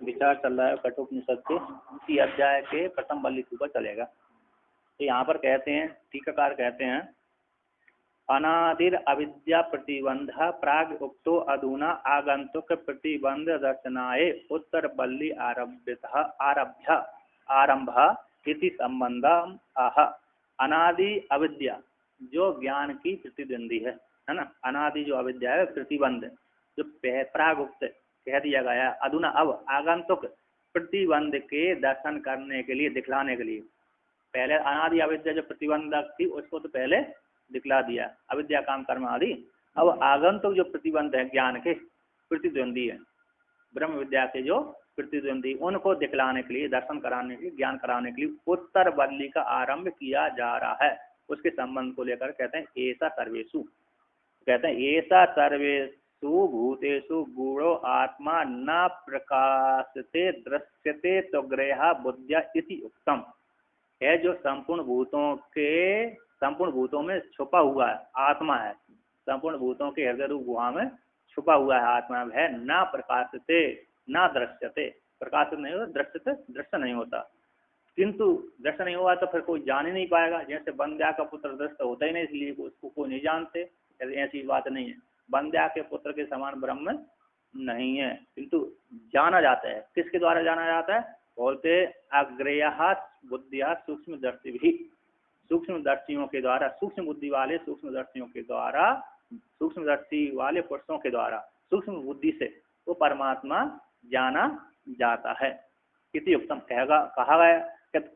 विचार चल रहा है कठोपनिषद के इसी अध्याय के प्रथम बल्ली के ऊपर चलेगा। तो यहाँ पर कहते हैं, टीकाकार कहते हैं, अनादिर अविद्या प्रतिबंध प्राग उक्तो अधुना आगंतुक प्रतिबंध दर्शनाय उत्तर बल्ली आरंभ इति संबंध आह। अनादि अविद्या जो ज्ञान की प्रतिद्वंदी है ना, अनादि जो अविद्या है प्रतिबंध जो प्राग उक्त कह दिया गया, अधुना अब आगंतुक प्रतिबंध के दर्शन करने के लिए, दिखलाने के लिए। पहले अनादि अविद्या जो प्रतिबंधक थी उसको तो पहले दिखला दिया, अविद्या काम कर्म आदि। अब आगंतुक जो प्रतिबंध है ज्ञान के प्रतिद्वंदी है, ब्रह्म विद्या के जो प्रतिद्वंदी, उनको दिखलाने के लिए, दर्शन कराने के लिए, ज्ञान कराने के लिए उत्तर बल्ली का आरंभ किया जा रहा है। उसके संबंध को लेकर कहते हैं ऐसा सर्वेषु, कहते हैं ऐसा सर्वेषु भूतेषु गूढ़ो आत्मा न प्रकाशते दृश्यते तो ग्रह बुद्धिया इति उक्तम। है जो संपूर्ण भूतों में छुपा हुआ है, आत्मा है, संपूर्ण भूतों के हृदय रूप गुहा में छुपा हुआ है, आत्मा है। ना प्रकाशते ना दृश्यते, प्रकाशित नहीं होता, दृश्यते दृश्य नहीं होता, किंतु दृश्य नहीं हुआ तो फिर कोई जान ही नहीं पाएगा। जैसे बंध्या का पुत्र दृश्य होता ही नहीं, इसलिए उसको कोई नहीं जानते, ऐसी बात नहीं है। बंध्या के पुत्र के समान ब्रह्म नहीं है, किंतु जाना जाता है। किसके द्वारा जाना जाता है? बोलते अग्रेया बुद्धिया सूक्ष्म दर्शी भी, सूक्ष्म दर्शियों के द्वारा, सूक्ष्म बुद्धि वाले सूक्ष्म दर्शियों के द्वारा, सूक्ष्म दर्शी वाले पुरुषों के द्वारा सूक्ष्म बुद्धि से वो परमात्मा जाना जाता है। इति उत्तम कहा गया।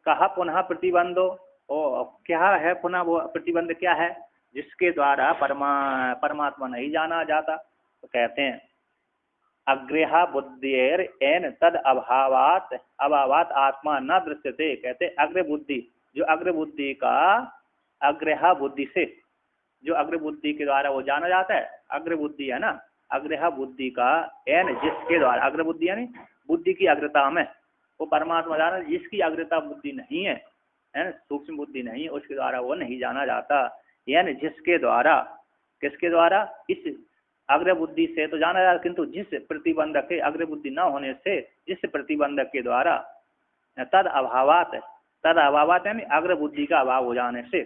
कहा पुनः प्रतिबंधो, ओ क्या है पुनः वो प्रतिबंध क्या है जिसके द्वारा परमात्मा नहीं जाना जाता? तो कहते हैं अग्रेहा बुद्धिर एन तद अभावात आत्मा न दृश्यते। कहते अग्र बुद्धि, जो अग्र बुद्धि का, अग्रहा बुद्धि से, जो अग्र बुद्धि के द्वारा वो जाना जाता है, अग्र बुद्धि है ना, अग्रहा बुद्धि का एन जिसके द्वारा, अग्र बुद्धि यानी बुद्धि की अग्रता में वो परमात्मा जाना, जिसकी अग्रता बुद्धि नहीं है, सूक्ष्म बुद्धि नहीं है, उसके द्वारा वो नहीं जाना जाता। यानी जिसके द्वारा, किसके द्वारा? इस अग्र बुद्धि से तो जाना जाता, किंतु जिस प्रतिबंधक है, अग्र बुद्धि न होने से जिस प्रतिबंधक के द्वारा, तद अभावात यानी अग्र बुद्धि का अभाव हो जाने से,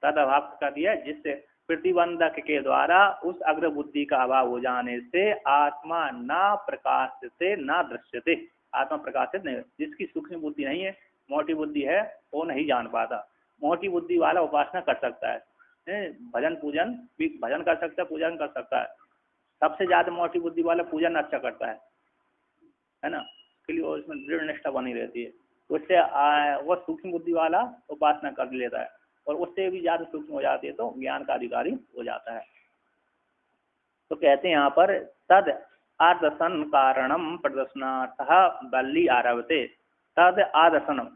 तद अभाव कर दिया, जिस प्रतिबंधक के द्वारा उस अग्र बुद्धि का अभाव हो जाने से आत्मा न प्रकाशते न दृश्यते, आत्मा प्रकाशित नहीं, जिसकी सूक्ष्म बुद्धि नहीं है, मोटी बुद्धि है, वो नहीं जान पाता। मोटी बुद्धि वाला उपासना कर सकता है, भजन पूजन भी, भजन कर सकता है, पूजन कर सकता है। सबसे ज्यादा मोटी बुद्धि वाला पूजन अच्छा करता है ना, इसके लिए उसमें दृढ़ निष्ठा बनी रहती है। उससे वो सूक्ष्म बुद्धि वाला उपासना कर लेता है, और उससे भी ज्यादा सूक्ष्म हो जाती है तो ज्ञान का अधिकारी हो जाता है। तो कहते हैं यहाँ पर तद आदर्शन कारणम प्रदर्शनार्थ बल्ली आरभते। तद आदर्शनम,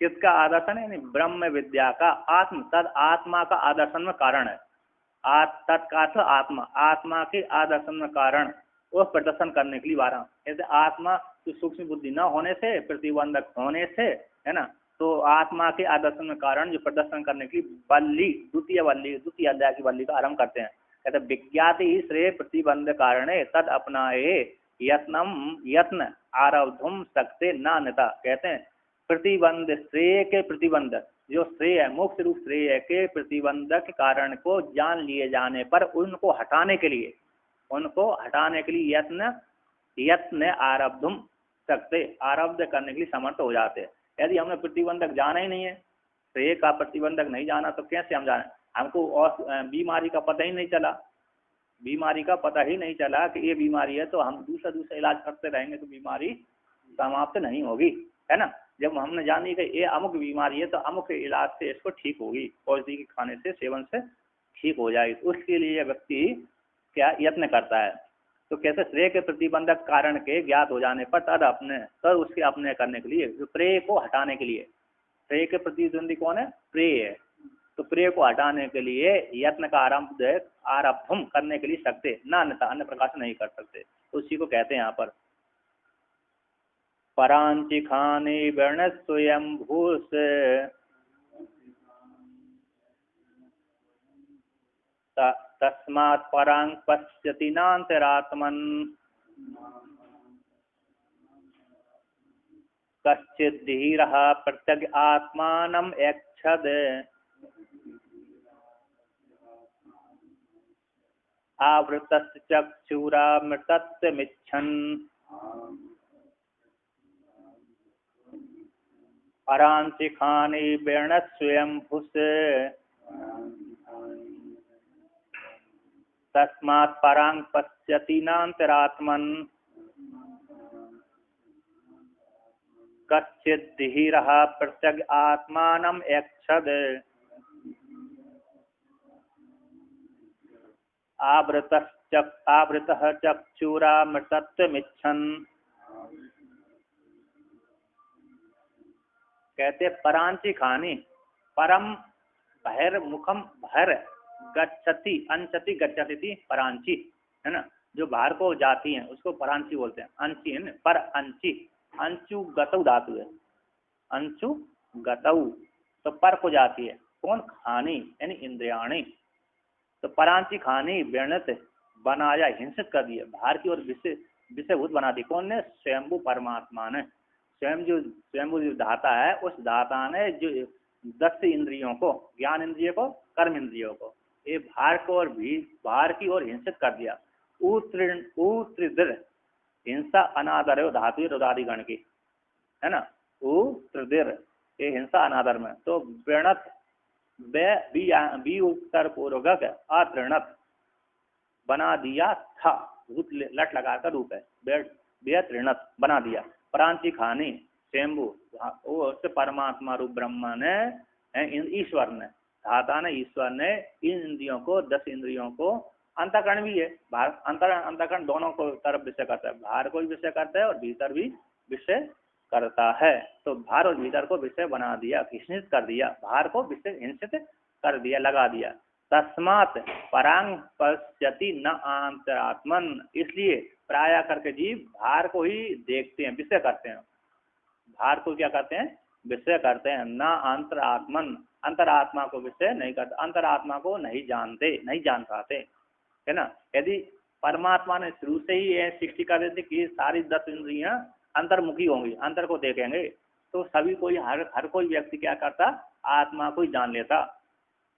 किसका आदर्शन है? ब्रह्म विद्या का, तद आत्मा का आदर्शन में कारण है। तत्कार्थ आत्मा, आत्मा के आदर्शन में कारण, वो प्रदर्शन करने के लिए वारा। जैसे आत्मा की सूक्ष्म बुद्धि न होने से, प्रतिबंधक होने से, है ना, तो आत्मा के आदर्शन में कारण जो प्रदर्शन करने के लिए बल्ली, द्वितीय अध्याय की बल्ली का आरंभ करते हैं। कहते विज्ञाति ही श्रेय प्रतिबंध कारणे तद अपनाए यत्न आरब्धुम सकते नान्यता। कहते हैं प्रतिबंध, श्रेय के प्रतिबंधक, जो श्रेय है, मोक्ष रूप श्रेय के प्रतिबंधक कारण को जान लिए जाने पर उनको हटाने के लिए यत्न आरब्धुम सकते, आरब्ध करने के लिए समर्थ हो जाते हैं। यदि हमने प्रतिबंधक जाना ही नहीं है, श्रेय का प्रतिबंधक नहीं जाना, तो कैसे हम जाने? हमको और बीमारी का पता ही नहीं चला, बीमारी का पता ही नहीं चला कि ये बीमारी है, तो हम दूसरा इलाज करते रहेंगे तो बीमारी समाप्त नहीं होगी, है ना। जब हमने जानी कि ये अमुक बीमारी है तो अमुक इलाज से इसको ठीक होगी, औषधि के खाने से, सेवन से ठीक हो जाएगी, तो उसके लिए व्यक्ति क्या यत्न करता है। तो कैसे श्रेय के प्रतिबंधक कारण के ज्ञात हो जाने पर तद उसके अपने करने के लिए, जो प्रेय को हटाने के लिए, प्रेय के प्रतिद्वंदी कौन है? प्रेय है। तो प्रेय को हटाने के लिए यत्न का आरब्धम करने के लिए सकते, न अन्य प्रकार से नहीं कर सकते। तो उसी को कहते हैं यहाँ पर परांचि खाने वर्ण स्वयं भूस तस्मात् परांग पश्यति नान्तरात्मन। कश्चित् धीरः प्रत्यग् आत्मानम् ऐक्षद आवृतस्य चक्षुरामृतत्वमिच्छन् परांशिखानि वर्णस्वयंभुस् तस्मात् परां पश्यति नान्तरात्मन् कश्चित् धीरः प्रत्यग् आत्मानम् ऐक्षद आवृतः चक्षुरामृतत्वमिच्छन्। कहते परांची खानी परम बहिर्मुखम भर गच्छति अंचति गच्छति थी परांची है ना, जो बाहर को जाती हैं उसको परांची बोलते हैं। अंची है ना, पर अंची अंचु गतौ धातु है, अंचु गतौ तो पर को जाती है। कौन? खानी यानी इंद्रियाणी। तो परांची खानी वर्णित बनाया हिंसित कर दिया, बाहर की ओर विषयभूत बना दी। कौन ने? स्वयंभू परमात्मा ने। स्वयंभू जो दाता है उस दाता ने जो 10 इंद्रियों को, ज्ञान इंद्रिय को, कर्म इंद्रियों को, ये बाहर को और भी बाहर की ओर हिंसित कर दिया। उत्रिदर हिंसा अनादर है धातु रुदादि गण की है ना। उत्रिदर ये हिंसा अनादर में। तो वृणत बी उत्तर पूर्वक अतृणत बना दिया था, लट लगा कर रूप है, बेतृणत बना दिया। परांची खानी स्वयंभू उससे परमात्मा रूप ब्रह्मा ने, ईश्वर ने, धाता ने, ईश्वर ने इन इंद्रियों को, 10 इंद्रियों को, अंतःकरण भी है, बाहर अंतःकरण दोनों को तरफ विषय करता है, बाहर को भी विषय करता है और भीतर भी विषय करता है। तो बाहर और भीतर को विषय बना दिया, हिंसित कर दिया, बाहर को विषय हिंसित कर दिया, लगा दिया। तस्मात् परांग पश्यति न अंतरात्मन, इसलिए प्राय करके जीव बाहर को ही देखते हैं, विषय करते हैं, बाहर को क्या करते हैं? विषय करते हैं। न अंतरात्मन, अंतरात्मा को विषय नहीं करते, अंतरात्मा को नहीं जानते, नहीं जान पाते है ना। यदि परमात्मा ने शुरू से ही ये सृष्टि कर देते कि सारी 10 इंद्रियां अंतर्मुखी होंगी, अंतर को देखेंगे, तो सभी कोई हर कोई व्यक्ति क्या करता? आत्मा को ही जान लेता।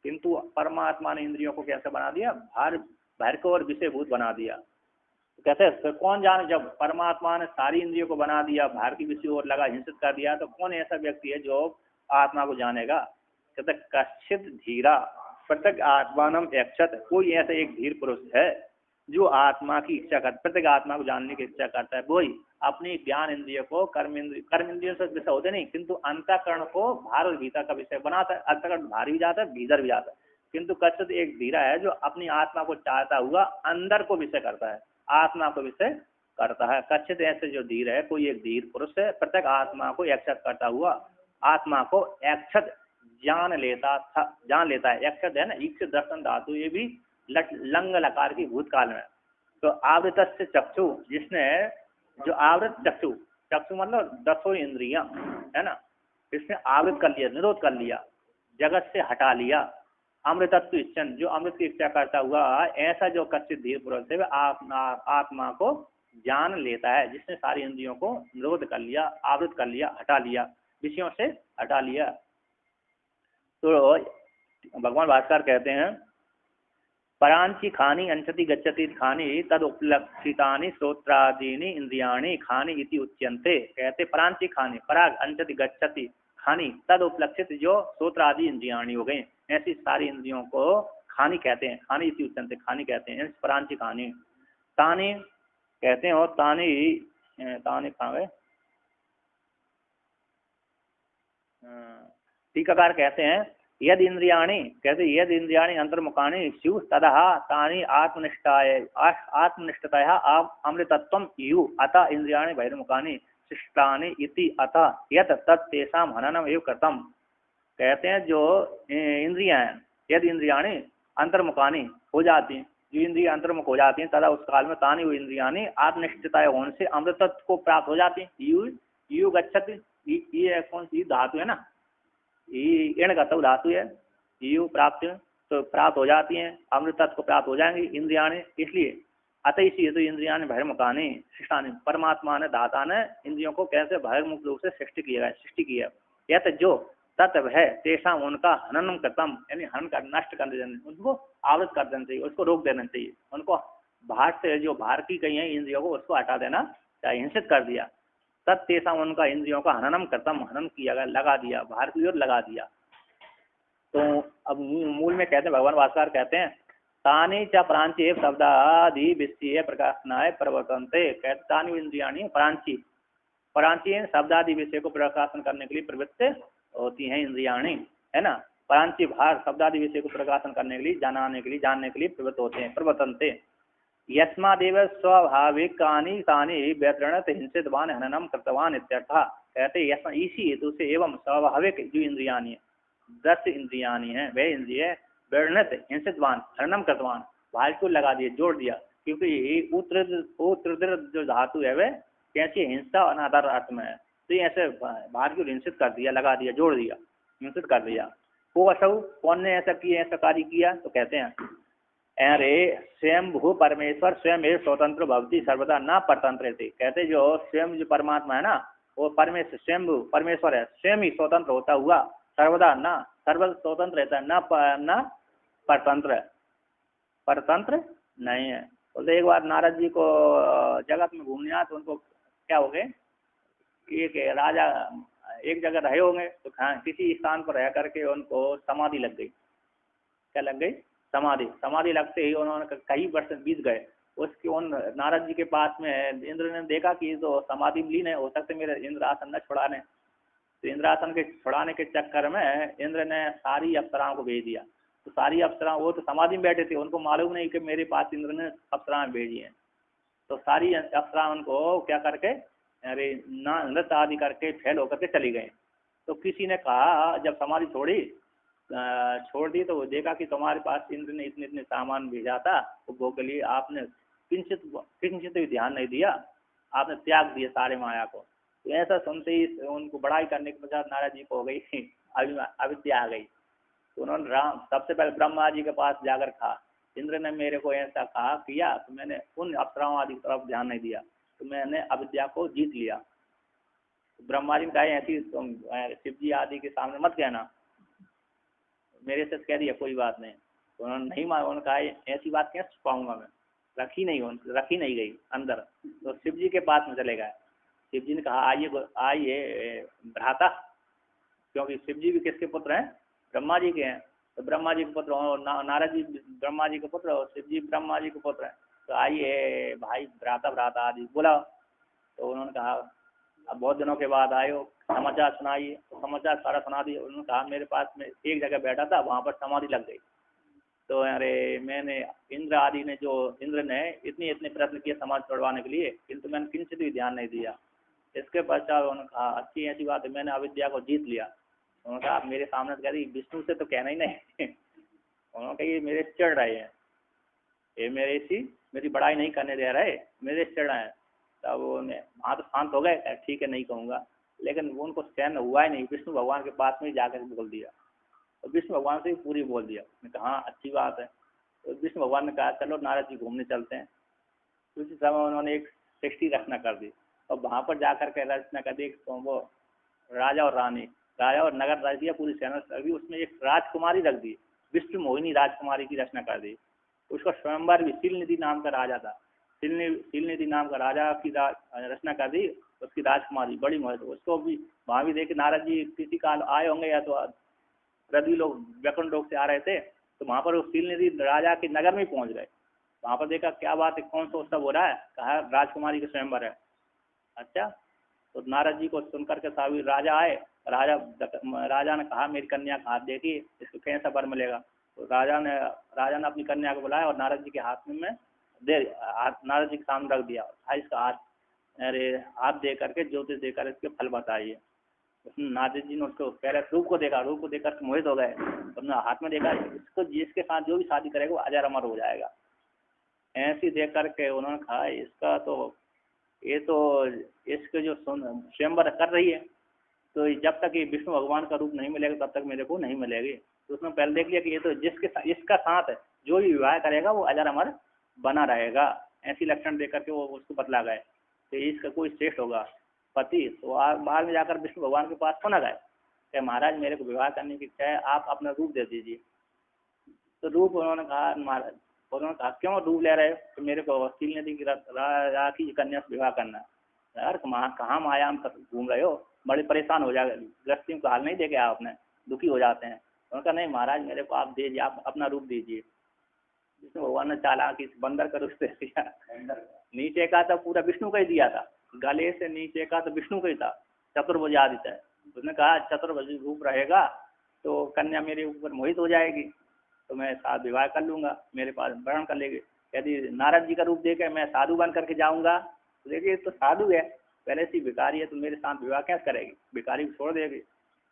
किंतु परमात्मा ने इंद्रियों को कैसे बना दिया? बाहर को और विषयभूत बना दिया। तो कहते हैं कौन जाने, जब परमात्मा ने सारी इंद्रियों को बना दिया, बाहर की विषय और लगा, हिंसित कर दिया, तो कौन ऐसा व्यक्ति है जो आत्मा को जानेगा? कहते कश्चित धीरा प्रत्येक आत्मानम ऐक्षत, कोई ऐसा एक धीर पुरुष है जो आत्मा की इच्छा करता, प्रत्येक आत्मा को जानने की इच्छा करता है। वही अपनी ज्ञान इंद्रिय को, कर्म इंद्रियों से विषय होते नहीं, किंतु अंतःकरण को बाहर और भीतर का विषय बनाता है। अंतःकरण बाहर भी जाता है, भीतर भी जाता है। किंतु कश्चित एक धीरा है जो अपनी आत्मा को चाहता हुआ अंदर को विषय करता है, आत्मा को विषय करता है। कश्चित ऐसे जो धीर है, कोई एक धीर पुरुष है, प्रत्येक आत्मा को ऐक्षत करता हुआ आत्मा को ऐक्षत जान लेता है। ऐक्षत है ना, ईक्ष दर्शन धातु, ये भी लंग लकार की भूतकाल में। तो आवृत से चक्षु, जिसने जो आवृत चक्षु मतलब 10 इंद्रियां है ना, इसने आवृत कर लिया, निरोध कर लिया, जगत से हटा लिया। अमृतत्व इच्छन, जो अमृत की इच्छा करता हुआ ऐसा जो कच्चित धीर पुरुष है, आत्मा को जान लेता है, जिसने सारी इंद्रियों को निरोध कर लिया, आवृत कर लिया, हटा लिया, विषयों से हटा लिया। तो भगवान भास्कर कहते हैं परांची खानी अंचति गच्छति खानी तद उपलक्षितानि श्रोत्रादीनि इंद्रियाणि खानी इति उच्यन्ते। कहते परांची खानी, पराग अंचति गच्छति खानी तद उपलक्षित, जो श्रोत्रादि इंद्रियाणि हो गए, ऐसी सारी इंद्रियों को खानी कहते हैं, खानी इति उच्यन्ते, खानी कहते हैं, परांची खानी। तानी कहते हैं, और तानी कहाँ गए? टीकाकार कहते हैं यद इंद्रियाणि, कहते यद इंद्रियाणि अंतर्मुखानि स्यु तदः तानि आत्मनिष्ठतया अमृतत्वं यु अतः इंद्रियाणि बहिर्मुखानि शिष्टानि इति अतः यत तत्तेषां हननम् एव कृतम्। कहते हैं जो इंद्रियां हैं, यद इंद्रियाणि अंतर्मुखानि हो जाती हैं, जो इंद्रिय अंतर्मुख हो जाती हैं, तदा उस काल में तानि वो इंद्रियाणि आत्मनिष्ठता होने से अमृतत्व को प्राप्त हो जाती हैं। यु गच्छति, ये कौन सी धातु है ना, इण गतव धातु है, यु प्राप्त, तो प्राप्त हो जाती हैं, अमृतत्व को प्राप्त हो जाएंगी इंद्रियाणि। इसलिए अतइसी तो इंद्रिया ने बहिर्मुखानी शिष्टानी, परमात्मा ने दाता ने इंद्रियों को कैसे बहिर्मुख रूप से सृष्टि की है। यह तो जो तत्व है तेषा उनका हनन कृतम, यानी हनन कर नष्ट कर देना, उनको आवृत कर देना चाहिए, उसको रोक देना चाहिए, उनको बाहर से जो बाहर की गई है इंद्रियों को उसको हटा देना चाहिए, हिंसित कर दिया। तत्तेषा उनका इंद्रियों का हननम कृतम, हनन किया गया, लगा दिया, बाहर की ओर लगा दिया। तो अब मूल में कहते हैं, भगवान भास्कर कहते हैं तानि च प्रांची शब्दादि विषय प्रकाशनाय प्रवर्तन्ते, कहते तानि इंद्रियाणि प्रांची, प्रांची शब्दादि विषय को प्रकाशन करने के लिए प्रवृत्त होती हैं इंद्रियाणि, है ना। प्रांची बाहर शब्दादि विषय को प्रकाशन करने के लिए, जानने के लिए प्रवृत्त होते हैं, प्रवर्तन्ते। यस्मादेव स्वाभाविकानि तानि व्यतरणत हिंसितवान हननम कृतवान इत्यर्थः, कहते इसी हेतु से एवं स्वाभाविक जो इंद्रियाणि, 10 इंद्रियाणि हैं, वे इंद्रिय व्यतरणत हिंसितवान हननम कृतवान, बाहर को लगा दिए, जोड़ दिया, क्योंकि ये उत्तर जो धातु है वह कैसी हिंसा अनादर अर्थ में है, तो ये ऐसे बाहर को हिंसित कर दिया, लगा दिया, जोड़ दिया, हिंसित कर दिया। को असौ, कौन ने ऐसा किया, ऐसा कार्य किया, तो कहते हैं अरे स्वयं भू परमेश्वर स्वयं एवं स्वतंत्र भवती सर्वदा न परतंत्र थे, कहते जो स्वयं जो परमात्मा है ना, वो परमेश्वर स्वयं परमेश्वर है, स्वयं ही स्वतंत्र होता हुआ सर्वदा न सर्वदा स्वतंत्र रहता है, न परतंत्र, परतंत्र नहीं है। तो एक बार नारद जी को जगत में घूमने आए तो उनको क्या हो गए कि एक राजा एक जगह रहे होंगे, तो किसी स्थान पर रह करके उनको समाधि लग गई। क्या लग गई? समाधि लगते ही उन्होंने कई वर्ष बीत गए, उसके उन नारद जी के पास में इंद्र ने देखा कि तो समाधि लीन है, हो सकते मेरे इंद्र आसन न छुड़ाने, तो इंद्रासन के छुड़ाने के चक्कर में इंद्र ने सारी अप्सराओं को भेज दिया। तो सारी अप्सरा, वो तो समाधि में बैठे थे, उनको मालूम नहीं कि मेरे पास इंद्र ने अप्सराएं भेजी हैं, तो सारी अप्सरा उनको क्या करके अरे नृत्य आदि करके फेल होकर के चली गई। तो किसी ने कहा जब समाधि छोड़ दी तो वो देखा कि तुम्हारे पास इंद्र ने इतने इतने सामान भेजा था, तो वो के लिए आपने किंचित भी ध्यान नहीं दिया, आपने त्याग दिया सारे माया को। तो ऐसा सुनते ही उनको बड़ाई करने के पश्चात नारद जी को हो गई अविद्या आ गई। तो उन्होंने सबसे पहले ब्रह्मा जी के पास जाकर कहा, इंद्र ने मेरे को ऐसा कहा किया, तो मैंने उन अप्सराओं आदि की तरफ ध्यान नहीं दिया, तो मैंने अविद्या को जीत लिया। तो ब्रह्मा जी ने कहा ऐसी तुम शिव जी आदि के सामने मत कहना, मेरे से कह दिया कोई बात नहीं। तो उन्होंने नहीं माना, उन्होंने कहा ऐसी बात कैसे छुपाऊंगा मैं, रखी नहीं गई अंदर। तो शिव जी के पास में चले गए। शिव जी ने कहा आइए भ्राता, क्योंकि शिव जी भी किसके पुत्र हैं? ब्रह्मा जी के हैं। तो ब्रह्मा जी के पुत्र नारद जी ब्रह्मा जी के पुत्र और शिव जी ब्रह्मा जी के पुत्र हैं, तो आइए भाई भ्राता आदि बोला। तो उन्होंने कहा अब बहुत दिनों के बाद आए हो, समाचार सुनाइए। तो समाचार सारा सुना दिया। उन्होंने कहा मेरे पास में एक जगह बैठा था, वहाँ पर समाधि लग गई। तो अरे मैंने इंद्र ने इतने प्रयत्न किए समाज छोड़वाने के लिए, किंतु मैंने किंचित भी ध्यान नहीं दिया। इसके पश्चात उन्होंने कहा अच्छी ऐसी बात है, मैंने अविद्या को जीत लिया। उन्होंने कहा आप मेरे सामने कह रही विष्णु से तो कहना ही नहीं। उन्होंने कहा ये मेरे से चढ़ रहे हैं, ये मेरी बड़ाई नहीं करने दे रहे, मेरे से चढ़ रहे हैं। तब वहाँ तो शांत हो गए, ठीक है नहीं कहूँगा, लेकिन उनको सहन हुआ ही नहीं, विष्णु भगवान के पास में जाकर बोल दिया। तो विष्णु भगवान से पूरी बोल दिया। मैं कहा हाँ अच्छी बात है। तो विष्णु भगवान ने कहा चलो नारद जी घूमने चलते हैं। उसी समय उन्होंने एक सृष्टि रचना कर दी, और वहाँ पर जाकर के रचना कर दी तो वो राजा और नगर रच दिया, पूरी सेना रख दी। उसमें एक राजकुमारी रख दी, विष्णु मोहिनी राजकुमारी की रचना कर दी। उसका स्वयंवर भी शिलनिधि नाम का राजा था, शिलनिधि नाम का राजा की रचना कर दी। उसकी राजकुमारी बड़ी महत्व, उसको भी वहाँ भी देखे नारद जी किसी काल आए होंगे, या तो रवि लोग व्याकरण लोग से आ रहे थे, तो वहाँ पर वो शिलनिधि राजा के नगर में पहुँच गए। वहाँ पर देखा क्या बात है, कौन सा उत्सव हो रहा है, कहा राजकुमारी के स्वयंवर है। अच्छा, तो नारद जी को सुनकर के सभी राजा आए। राजा ने कहा मेरी कन्या का हाथ देखिए, इसको कैसा वर मिलेगा। तो राजा ने अपनी कन्या को बुलाया और नारद जी के हाथ में नारद जी के सामने रख दिया। इसका हाथ दे करके ज्योतिष देकर इसके फल बताइए। उसने नारद जी ने उसको पहले रूप को देखकर मोहित हो गए। उसने हाथ में देखा, इसको जिसके साथ जो भी शादी करेगा वो अजर अमर हो जाएगा। ऐसी देख करके उन्होंने कहा इसका तो ये तो इसके जो स्वयंवर कर रही है, तो जब तक ये विष्णु भगवान का रूप नहीं मिलेगा तब तक मेरे को नहीं मिलेगी। तो उसने पहले देख लिया कि ये तो इसका साथ है, जो भी विवाह करेगा वो अजर अमर बना रहेगा। ऐसी लक्षण देकर के वो उसको बतला गए कि इसका कोई श्रेष्ठ होगा पति। तो बाद में जाकर विष्णु भगवान के पास क्यों न गए कि महाराज मेरे को विवाह करने की इच्छा है, आप अपना रूप दे दीजिए। तो रूप उन्होंने कहा, महाराज उन्होंने कहा क्यों रूप ले रहे हो, तो मेरे को वकील नदी की राखी कन्या से विवाह करना। यार कहाँ माया में घूम रहे हो, बड़े परेशान हो जाएगा, गृहस्थी को हाल नहीं देखे आपने, दुखी हो जाते हैं। उन्होंने कहा नहीं महाराज मेरे को आप दीजिए, आप अपना रूप दीजिए। विष्णु भगवान ने चालाकी से बंदर का रूप दे दिया। नीचे का तो पूरा विष्णु का ही दिया था, गले से नीचे का तो विष्णु का ही था, चतुर्भुज आदित्य है। उसने कहा चतुर्भुज रूप रहेगा तो कन्या मेरे ऊपर मोहित हो जाएगी, तो मैं साथ विवाह कर लूंगा, मेरे पास वर्ण कर लेगी। यदि नारद जी का रूप देकर मैं साधु बन करके जाऊंगा तो देखिए तो साधु है, पहले से भिखारी है, तो मेरे साथ विवाह कैसे करेगी, भिखारी को छोड़ देगी।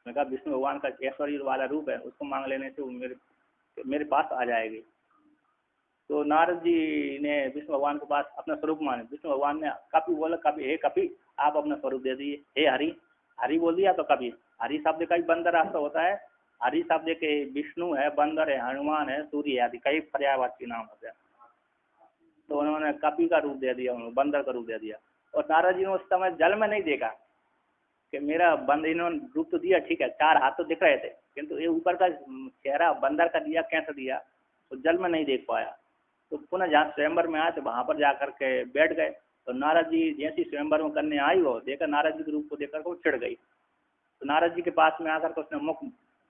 मैं कहा विष्णु भगवान का ऐश्वर्य वाला रूप है, उसको मांग लेने से वो मेरे पास आ जाएगी। तो नारद जी ने विष्णु भगवान के पास अपना स्वरूप माने। विष्णु भगवान ने कपि बोला, कपि हे कपि आप अपना स्वरूप दे दिए। हे हरि, हरि बोल दिया तो कपि, हरि शब्द का ही बंदर अर्थ होता है। हरि शब्द के विष्णु है, बंदर है, हनुमान है, सूर्य आदि कई पर्यायवाची नाम होते हैं। तो उन्होंने कपि का रूप दे दिया, उन्होंने बंदर का रूप दे दिया। और नारद जी ने उस समय जल में नहीं देखा कि मेरा बंद, इन्होंने रूप तो दिया ठीक है, 4 हाथ तो दिख रहे थे, किंतु ये ऊपर का चेहरा बंदर का दिया कैसे दिया, तो जल में नहीं देख पाया। तो पुनः जहाँ स्वयंवर में आए तो वहाँ पर जाकर के बैठ गए। तो नारद जी जैसी स्वयंवर में करने आई हो देखा, नारद जी के रूप को देखकर वो चिढ़ गई। तो नारद जी के पास में आकर के उसने मुख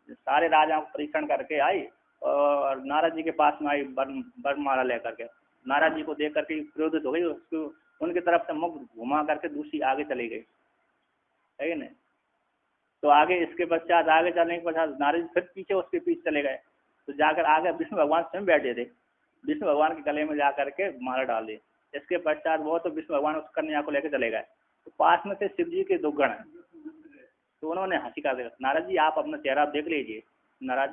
सारे राजाओं को परीक्षण करके आई और नारद जी के पास में आई बरमाला लेकर के। नारद जी को देख करके क्रोधित हो गई, उसको उनकी तरफ से मुख घुमा करके दूसरी आगे चली गई, है ना। तो आगे इसके पश्चात आगे चलने के पश्चात नारद फिर पीछे उसके पीछे चले गए। तो जाकर आगे विष्णु भगवान स्वयं बैठे थे, विष्णु भगवान के गले में जाकर के माला डाल दी। इसके पश्चात वो तो विष्णु भगवान उस कन्या को लेकर चले गए। तो पास में थे शिव जी के 2 गण, तो उन्होंने हंसी कर दिया, नारद जी आप अपना चेहरा देख लीजिए। नारद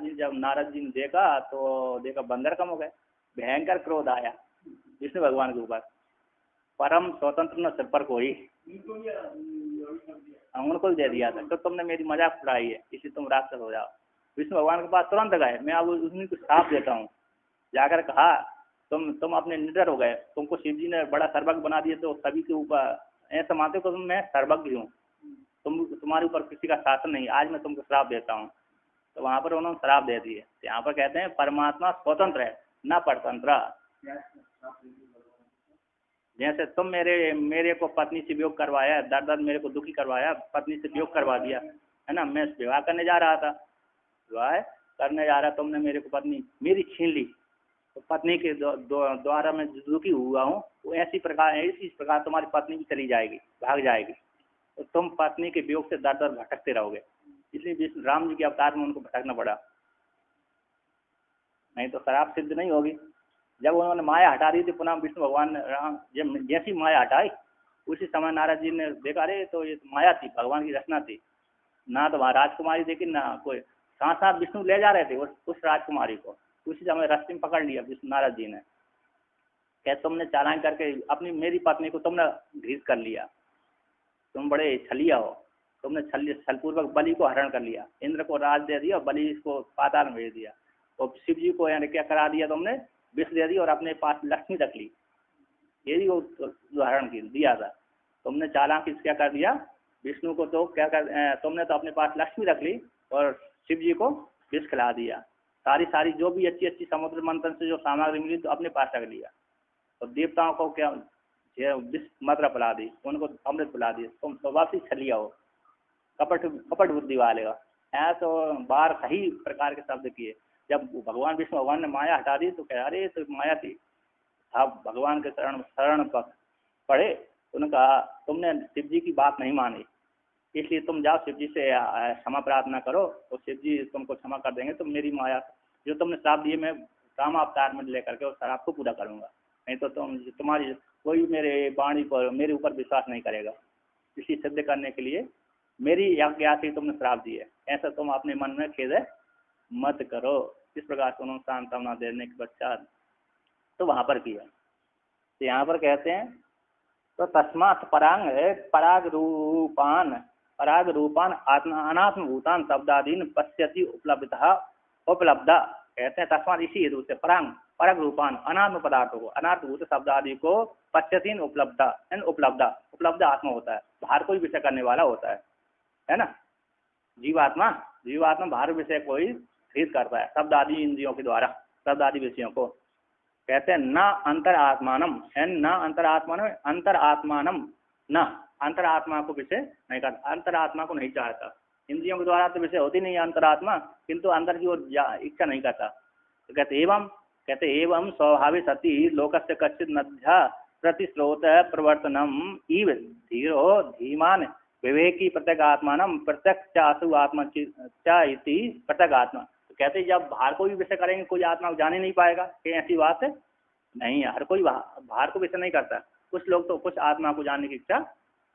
जी ने देखा तो देखा बंदर कम हो गए, भयंकर क्रोध आया विष्णु भगवान के ऊपर। परम स्वतंत्र न सिर पर कोई, उनको दे दिया था, तो तुमने मेरी मजाक उड़ाई है, इसलिए तुम राक्षस हो जाओ। विष्णु भगवान के पास तुरंत गए, मैं अब उन्हीं को श्राप देता हूँ। जाकर कहा तुम अपने निडर हो गए, तुमको शिव जी ने बड़ा सर्वज्ञ बना दिया, तो सभी के ऊपर ऐसा मानते हो मैं सर्वज्ञ हूँ, तुम्हारे ऊपर किसी का शासन नहीं, आज मैं तुमको श्राप देता हूँ। तो वहाँ पर उन्होंने श्राप दे दिए। यहाँ पर कहते हैं परमात्मा स्वतंत्र है न परतंत्र। जैसे तुम मेरे को पत्नी से वियोग करवाया, दर मेरे को दुखी करवाया, पत्नी से वियोग करवा दिया, है ना। मैं विवाह करने जा रहा था, विवाह करने जा रहा, तुमने मेरे को पत्नी मेरी छीन ली, तो पत्नी के द्वारा मैं दुखी हुआ हूँ। वो इसी प्रकार तुम्हारी पत्नी भी चली जाएगी, भाग जाएगी, तो तुम पत्नी के वियोग से दर दर भटकते रहोगे। इसलिए राम जी के अवतार में उनको भटकना पड़ा, नहीं तो शराब सिद्ध नहीं होगी। जब उन्होंने माया हटा दी थी, पुनः विष्णु भगवान ने राम जैसी माया हटाई, उसी समय नारद जी ने देखा अरे तो ये माया थी, भगवान की रचना थी। ना तो वहाँ राजकुमारी देखी, ना कोई, साथ साथ विष्णु ले जा रहे थे उस राजकुमारी को, उसी समय रस्ते में पकड़ लिया विष्णु नारद जी ने। क्या तुमने चालान करके मेरी पत्नी को तुमने घृत कर लिया, तुम बड़े छलिया हो, तुमने छलपूर्वक बलि को हरण कर लिया, इंद्र को राज दे दिया, बलि इसको पाताल में भेज दिया, और शिव जी को यानी क्या करा दिया, तुमने विष दे दी और अपने पास लक्ष्मी रख ली। यही वो उदाहरण दिया था, तुमने चालाकी क्या कर दिया, विष्णु को तो क्या कर, तुमने तो अपने पास लक्ष्मी रख ली और शिव जी को विष खिला दिया। सारी जो भी अच्छी समुद्र मंथन से जो सामग्री मिली तो अपने पास रख लिया, और देवताओं को क्या विष मात्रा पिला दी, उनको अमृत पिला दी। तुम स्वभाव से छलिया हो, कपट बुद्धि वाले हो। ऐसा तो बार सही प्रकार के शब्द किए। जब भगवान विष्णु भगवान ने माया हटा दी तो कह अरे तो माया थी, आप भगवान के शरण पढ़े, तो उन्होंने कहा तुमने शिव जी की बात नहीं मानी, इसलिए तुम जाओ शिव जी से क्षमा प्रार्थना करो, तो शिव जी तुमको क्षमा कर देंगे। तो मेरी माया जो तुमने श्राप दिए मैं राम अवतार में लेकर के उस श्राप को पूरा करूँगा, नहीं तो तुम्हारी कोई मेरे वाणी पर मेरे ऊपर विश्वास नहीं करेगा। इसी सिद्ध करने के लिए मेरी आज्ञा से तुमने श्राप दिए, ऐसा तुम अपने मन में खेद मत करो। इस प्रकार से उन्होंने सांत्वना देने के पश्चात तो वहाँ पर किया। तो यहाँ पर कहते हैं तो तस्मात् पराग रूपान अनात्म भूतान शब्दादीन पश्यति उपलब्धा कहते हैं तस्मात इसी हेतु से परंग परग रूपान अनात्म पदार्थों को अनार्थभूत शब्द आदि को पश्यतीन उपलब्ध आत्मा होता है, बाहर कोई विषय करने वाला होता है ना। जीवात्मा जीवात्मा बाहर विषय कोई स्थित करता है शब्द आदि इंद्रियों के द्वारा, शब्द आदि विषयों को। कहते हैं न अंतरात्मानम न अंतरात्मानम न अंतरात्मा को विषय नहीं करता, अंतरात्मा को नहीं चाहता। इंद्रियों के द्वारा तो विषय होती नहीं है अंतरात्मा, किंतु अंदर की ओर इच्छा नहीं करता। तो कहते एवं स्वाभाविक सती लोकस्य कच्चित नद्या प्रतिस्रोत प्रवर्तनम इव धीरो धीमान विवेकी प्रत्यगात्मान प्रत्यक्षासु आत्मा इति प्रत्यगात्मा। तो कहते जब बाहर को भी विषय करेंगे कोई आत्मा को जान ही नहीं पाएगा कि ऐसी बात है नहीं है, हर कोई बाहर को विषय नहीं करता। कुछ लोग तो कुछ आत्मा को जानने की इच्छा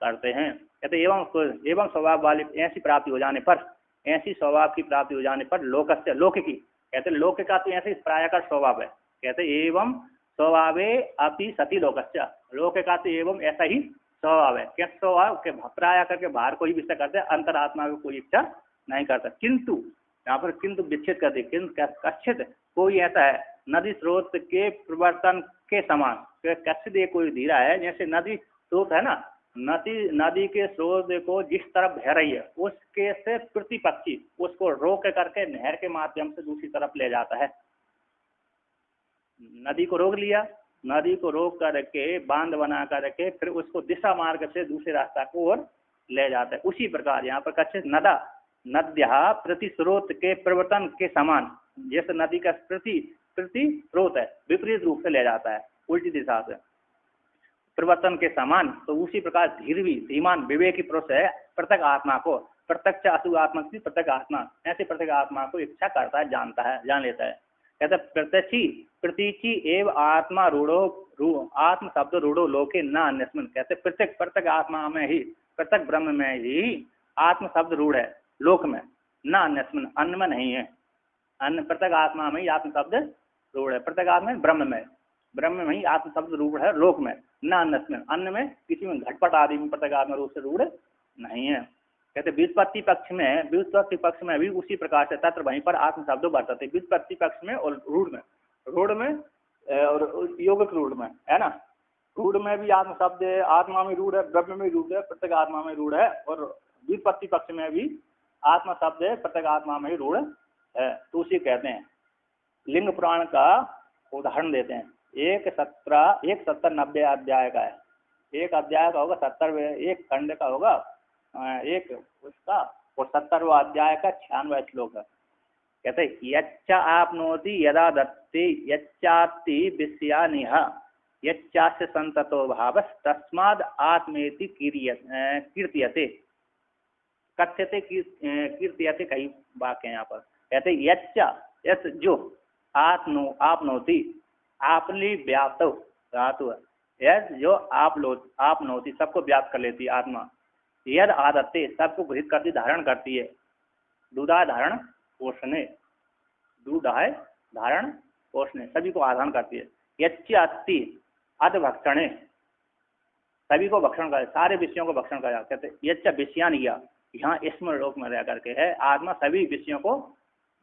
करते हैं। कहते एवं स्वभाव वाली ऐसी प्राप्ति हो जाने पर, ऐसी स्वभाव की प्राप्ति हो जाने पर लोकस्य लोक की, कहते लोक का तो ऐसे प्राय का स्वभाव है। कहते एवं स्वभावे अपि सती लोकस्य, लोक का तो एवं ऐसा ही स्वभाव है। क्या स्वभाव के प्राय करके बाहर कोई विषय करते, अंतरात्मा को कोई इच्छा नहीं करता। किंतु यहाँ पर किंतु विच्छेद कर दे, कच्छित कोई ऐसा है नदी स्रोत के प्रवर्तन के समान, कच्छित कोई धीरा है जैसे नदी स्रोत है ना, नदी के स्रोत को जिस तरफ बह रही है उसके से प्रतिपक्षी उसको रोक करके नहर के माध्यम से दूसरी तरफ ले जाता है। नदी को रोक लिया, नदी को रोक करके बांध बना करके फिर उसको दिशा मार्ग से दूसरे रास्ता को ओर ले जाता है। उसी प्रकार यहाँ पर कच्छ नद्या प्रति स्रोत के प्रवर्तन के समान, जैसे नदी का प्रति स्रोत है विपरीत रूप से ले जाता है उल्टी दिशा से प्रवर्तन के समान, तो उसी प्रकार धीमान विवेकी पुरुष है प्रत्येक आत्मा को, प्रत्यक्ष असु आत्मा की प्रत्येक आत्मा, ऐसे प्रत्येक आत्मा को इच्छा करता है, जानता है, जान लेता है। कहते प्रतीचि एव आत्मा रूढ़ो आत्म शब्द रूढ़ो लोके न अन्यस्मिन्। कहते प्रत्येक आत्मा में ही, प्रत्येक ब्रह्म में ही आत्म शब्द रूढ़ है लोक में, न अन्यस्मिन् अन्य में नहीं है। अन्य प्रत्येक आत्मा में ही आत्म शब्द रूढ़ है, प्रत्येक आत्मा ब्रह्म में ही आत्म शब्द रूढ़ है लोक में, न अन्य अन्य में किसी में घटपट आदि में प्रत्येक आत्मा रूप से रूढ़ नहीं है। कहते व्युत्पत्ति पक्ष में भी उसी प्रकार से तत्र वहीं पर आत्म शब्द बरतते, व्युत्पत्ति पक्ष में और रूढ़ में और योगिक रूढ़ में है ना। रूढ़ में भी आत्म शब्द आत्मा में रूढ़ है, ब्रह्म में रूढ़ है, प्रत्येक आत्मा में रूढ़ है, और व्युत्पत्ति पक्ष में भी आत्मा शब्द प्रत्येक आत्मा में ही रूढ़ है। तो उसी कहते हैं। लिंग पुराण का उदाहरण देते हैं। एक 70-90 अध्याय का है, एक अध्याय का होगा 70, एक खंड का होगा एक उसका, और 70वां अध्याय का 96वां श्लोक है। कहते यच्चा आपनोति यदा दत्ति यच्चाति विषयानिह यच्चास्य संततो भावस् तस्माद् आत्मेति कीर्त्यते कथ्यते कीर्त्यते, कई वाक्य यहाँ पर। कहते यच्चा जो आपनोति आपली व्याप्त धातु है, यद जो आपनोति सबको व्याप्त कर लेती आत्मा, यद आदत्ते सबको ग्रहित करती धारण करती है, दूधाय धारण पोषणे, दूधाय धारण पोषणे सभी को आधान करती है। यच्चाति अधभक्षणे सभी को भक्षण करे, सारे विषयों को भक्षण करा। कहते यच्चा विषयान यहाँ इसमें लोक में रह करके है आत्मा सभी विषयों को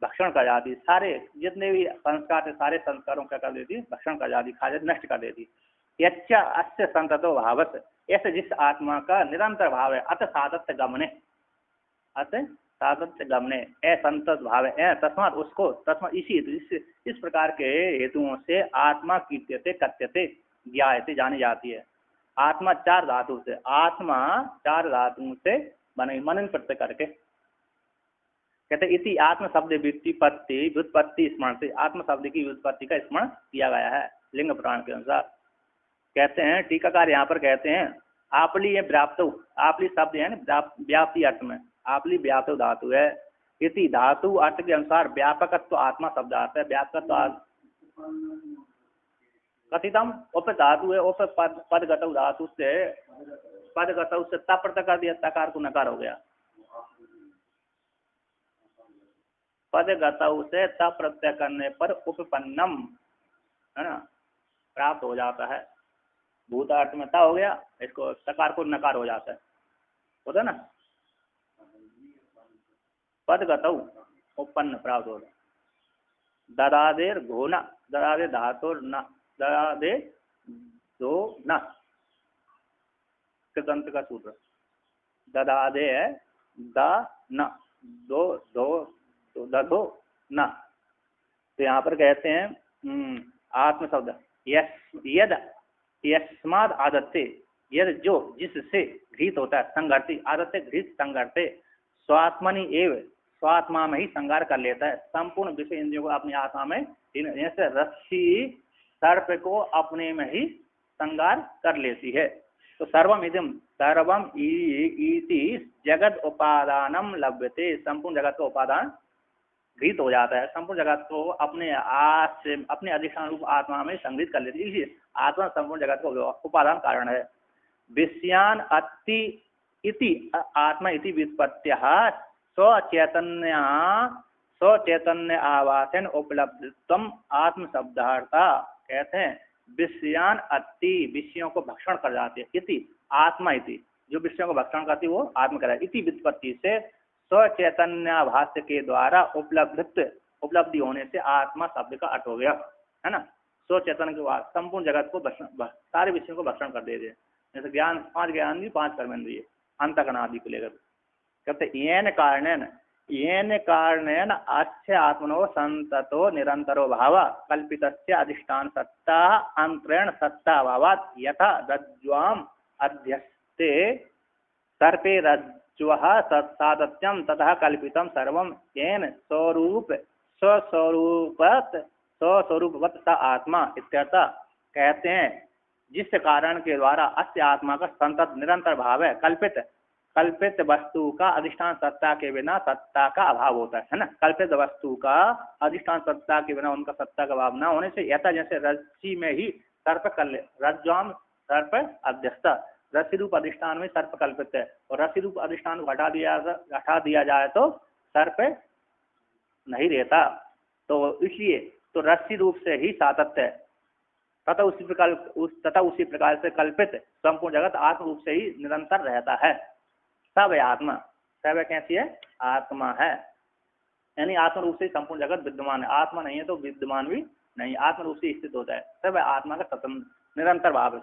भक्षण कर जाती, सारे जितने भी संस्कार थे सारे संस्कारों का कर देती, भक्षण कर जाती, खा जाती, नष्ट कर देती। यच्चा अस्य संततो भावस ऐसे जिस आत्मा का निरंतर भाव है, अत सातत्य गमने असंतत भाव है, तस्मात इसी इस प्रकार के हेतुओं से आत्मा कीर्त्यते कथ्यते ज्ञायते जानी जाती है। आत्मा चार धातु से बने, मनन प्रत्यय करके। कहते इति आत्म शब्द व्युत्पत्ति स्मरण से आत्म शब्द की व्युत्पत्ति का स्मरण किया गया है लिंग पुराण के अनुसार। कहते हैं टीकाकार यहाँ पर कहते हैं आपली व्याप्त, आपली शब्द है व्याप्ति अर्थ में, आपली व्याप्त धातु है। इति धातु अर्थ के अनुसार व्यापकत्व आत्मा शब्द आता है, व्यापकत्व कथितम उप धातु है, उप पदगत धातु से तप्रत कर दिया, तकार को नकार हो गया, पदगत से त प्रत्यय करने पर उपपन्नम है ना प्राप्त हो जाता है। भूतार्थ में ता हो गया, इसको तकार को नकार हो जाता है, होता है ना। पदगत उपपन्न प्राप्त हो गया, ददादेर घोना, ददादे धातुर न, ददादे दो न, कृदंत का सूत्र। ददादे है द न, दो दो तो दधो न। तो यहाँ पर कहते हैं आत्म शब्द यद यस्माद आदत्ते, यद जो जिससे घृत होता है, संघर्ती आदत्ते घृत संघर्ते, स्वात्मनि एव स्वात्मा में ही संगार कर लेता है, संपूर्ण विषय इंद्रियों को अपनी आत्मा में, जैसे रस्सी सर्प को अपने में ही संगार कर लेती है। तो सर्वम इति जगत उपादानम लभ्यते, संपूर्ण जगत का उपादान घृत हो जाता है, संपूर्ण जगत को अपने अपने अधिष्ठान रूप आत्मा में संग्रहित कर लेती है। इसलिए आत्मा संपूर्ण जगत का उपादान कारण है। विषयान अति इति आत्मा इति व्युत्पत्त्यः स्वचैतन्य आवासन उपलब्धत्वम आत्म शब्दार्था। कहते हैं विषयान अति, विषयों को भक्षण कर जाते हैं, इति आत्मा इति, जो विषयों को भक्षण करती वो आत्मा कर, इति व्युत्पत्ति से स्वचैतन्याभास के द्वारा उपलब्धि होने से आत्मा शब्द का अर्थ हो गया, है ना। स्वचैतन्य के बाद संपूर्ण जगत को सारे विषयों को भक्षण कर देते हैं। जैसे ज्ञान, 5 ज्ञान भी 5 कर्मेंद्रिय अंतःकरण आदि को लेकर। कहते येन कारणेन अस्य आत्मनो संततो निरंतरो भाव कल्पितस्य अधिष्ठान सत्ता अंतरेण सत्ता भावात् यथा रज्ज्वाम अध्यस्ते सर्पे रज्ज्वः सातत्यम ततः कल्पितम सर्वम येन स्वस्वरूपवत् स आत्मा इत्यर्थ। कहते हैं जिस कारण के द्वारा अस्य आत्मा का संतत निरंतर भाव है, कल्पित वस्तु का अधिष्ठान सत्ता के बिना सत्ता का अभाव होता है ना। कल्पित वस्तु का अधिष्ठान सत्ता के बिना उनका सत्ता का अभाव न होने से यथा जैसे रस्सी में ही सर्प रज्ज्वाम सर्प अध्यस्त, रस्सी रूप अधिष्ठान में सर्प कल्पित है, और रस्सी रूप अधिष्ठान को हटा दिया जाए तो सर्प नहीं रहता। तो इसलिए तो रस्सी रूप से ही सातत्य है, तथा उसी प्रकार से कल्पित संपूर्ण जगत आत्म रूप से ही निरंतर रहता है। सब है आत्मा, सब कैसी है? आत्मा है, यानी आत्म रूप से संपूर्ण जगत विद्यमान है। आत्मा नहीं है तो विद्यमान भी नहीं, आत्म रूप से स्थित होता है। सब है आत्मा का स्वतंत्र निरंतर भाव है।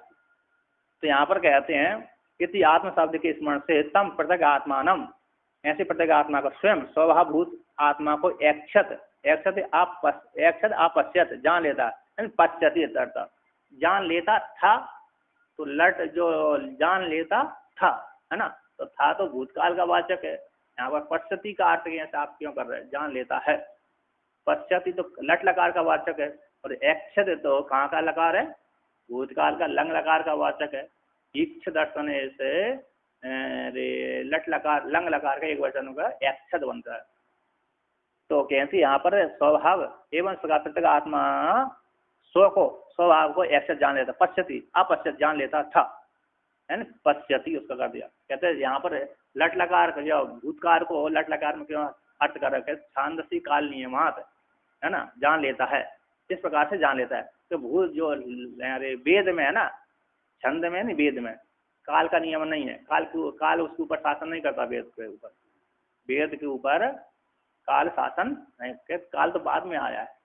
तो यहाँ पर कहते हैं इति आत्म शब्द के स्मरण से तम प्रत्येक आत्मानम, ऐसे प्रत्येक आत्मा का स्वयं स्वभावभूत आत्मा को अपश्यत जान लेता, पश्यति अर्थ जान लेता था। तो लट जो जान लेता था, है ना, तो था तो भूतकाल का वाचक है। यहाँ पर पश्यति का अर्थ ऐसे आप क्यों कर रहे हैं? जान लेता है। पश्यति तो लट लकार का वाचक है, और ऐक्षत तो कहाँ का लकार है? भूतकाल का लंग लकार का वाचक है। इक्ष दर्शन से लट लकार लंग लकार का एक वचन का ऐक्षत बनता है। तो कैसे यहाँ पर स्वभाव एवं प्रत्येक आत्मा स्वभाव को ऐक्षत जान लेता, पश्यति अपश्यत जान लेता था, है ना, पश्यति उसका कर दिया। कहते हैं यहाँ पर लट लकार जो भूतकाल को लट लकार में क्यों अर्थ कर रखे? छांदसी काल नियमात, है ना, जान लेता है, इस प्रकार से जान लेता है। तो भूत जो वेद में है ना, छंद में नहीं, वेद में काल का नियम नहीं है। काल उसके ऊपर शासन नहीं करता। वेद के ऊपर काल शासन नहीं, काल तो बाद में आया है,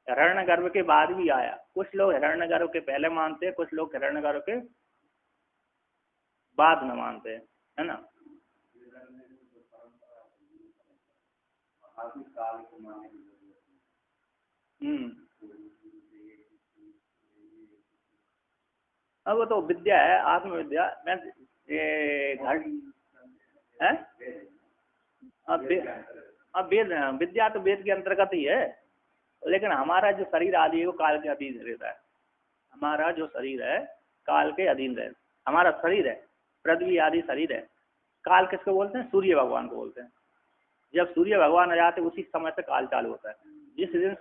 हिरण्यगर्भ के बाद भी आया। कुछ लोग हिरण्यगर्भ के पहले मानते हैं, कुछ लोग हिरण्यगर्भ के बाद में मानते हैं, है ना। अब वो तो विद्या है, आत्मविद्या। मैं घर है अब वेद विद्या तो वेद के अंतर्गत ही है, लेकिन हमारा जो शरीर आदि है वो काल के अधीन रहता है। हमारा जो शरीर है काल के अधीन रहता है। हमारा शरीर है, पृथ्वी आदि शरीर है। काल किसको बोलते हैं? सूर्य भगवान को बोलते हैं। जब सूर्य भगवान आ जाते उसी समय से काल चालू होता है। जिस दिन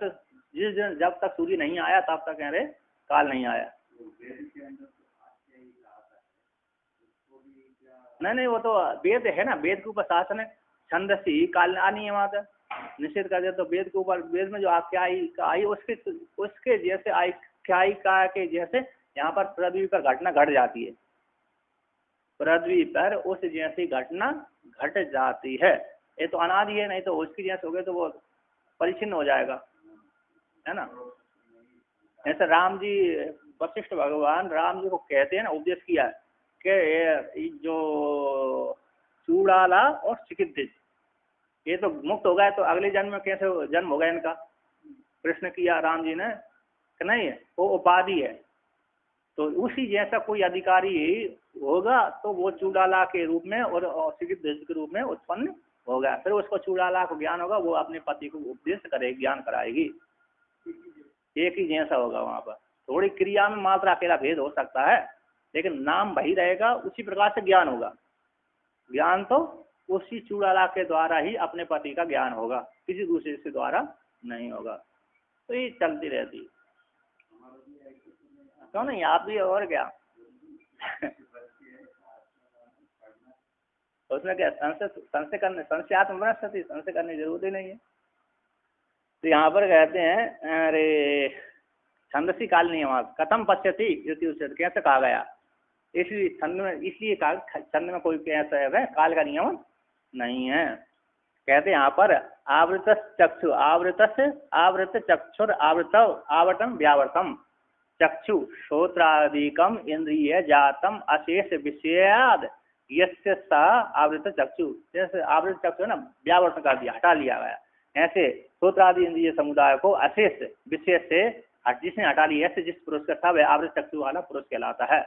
जब तक सूर्य नहीं आया तब तक कह रहे काल नहीं आया। नहीं, वो तो वेद है ना, वेद के ऊपर शासन है। छंदसी काल अनियमात निषेध कर दे तो वेद के ऊपर, वेद में जो आख्यायिका उसके जैसे आख्यायिका के जैसे यहाँ पर पृथ्वी पर घटना घट जाती है। पृथ्वी पर उस जैसी घटना घट जाती है। ये तो अनादि है, नहीं तो उसकी जैसे हो गए तो वो परिचिन्न हो जाएगा। है ना। ऐसे राम जी, वशिष्ठ भगवान राम जी को कहते हैं ना, उपदेश किया कि ये जो चूड़ाला और चिकित्सित ये तो मुक्त हो गए, तो अगले जन्म में कैसे जन्म होगा इनका? प्रश्न किया राम जी ने कि नहीं वो उपाधि है, तो उसी जैसा कोई अधिकारी होगा तो वो चूड़ाला के रूप में और चिकित्सित के रूप में उत्पन्न होगा। फिर उसको चूड़ाला को ज्ञान होगा, वो अपने पति को उपदेश करेगी, ज्ञान कराएगी। एक ही जैसा होगा वहां पर, थोड़ी क्रिया में मात्रा अकेला भेद हो सकता है, लेकिन नाम वही रहेगा। उसी प्रकार से ज्ञान होगा। ज्ञान तो उसी चूड़ाला के द्वारा ही अपने पति का ज्ञान होगा, किसी दूसरे से द्वारा नहीं होगा। तो ये चलती रहती। क्यों नहीं, आप भी और क्या तो उसमें क्या संशय करने, संशयात्म वनस्पति, संशय करने की जरूरत ही नहीं है। तो यहाँ पर कहते हैं, अरे छंदसी काल नियम कथम पश्यति इति उच्यते, कैसे कहा गया? इसलिए छंद में, इसलिए कहा छंद में कोई कैसा है काल का नियम नहीं है। कहते यहाँ पर आवृत चक्षु, आवृत चक्षुर आवृतम व्यावर्तम चक्षु श्रोत्रादिकम इंद्रिय जातम अशेष विषयाद यस्य सा आवृत चक्षु। जैसे आवृत चक्षु है ना, व्यावर्तन कर दिया, हटा लिया गया। ऐसे श्रोत्रादि इंद्रिय समुदाय को अशेष विषय से जिसने हटा लिया, ऐसे जिस पुरुष का था वह आवृत चक्षु वाला पुरुष कहलाता है।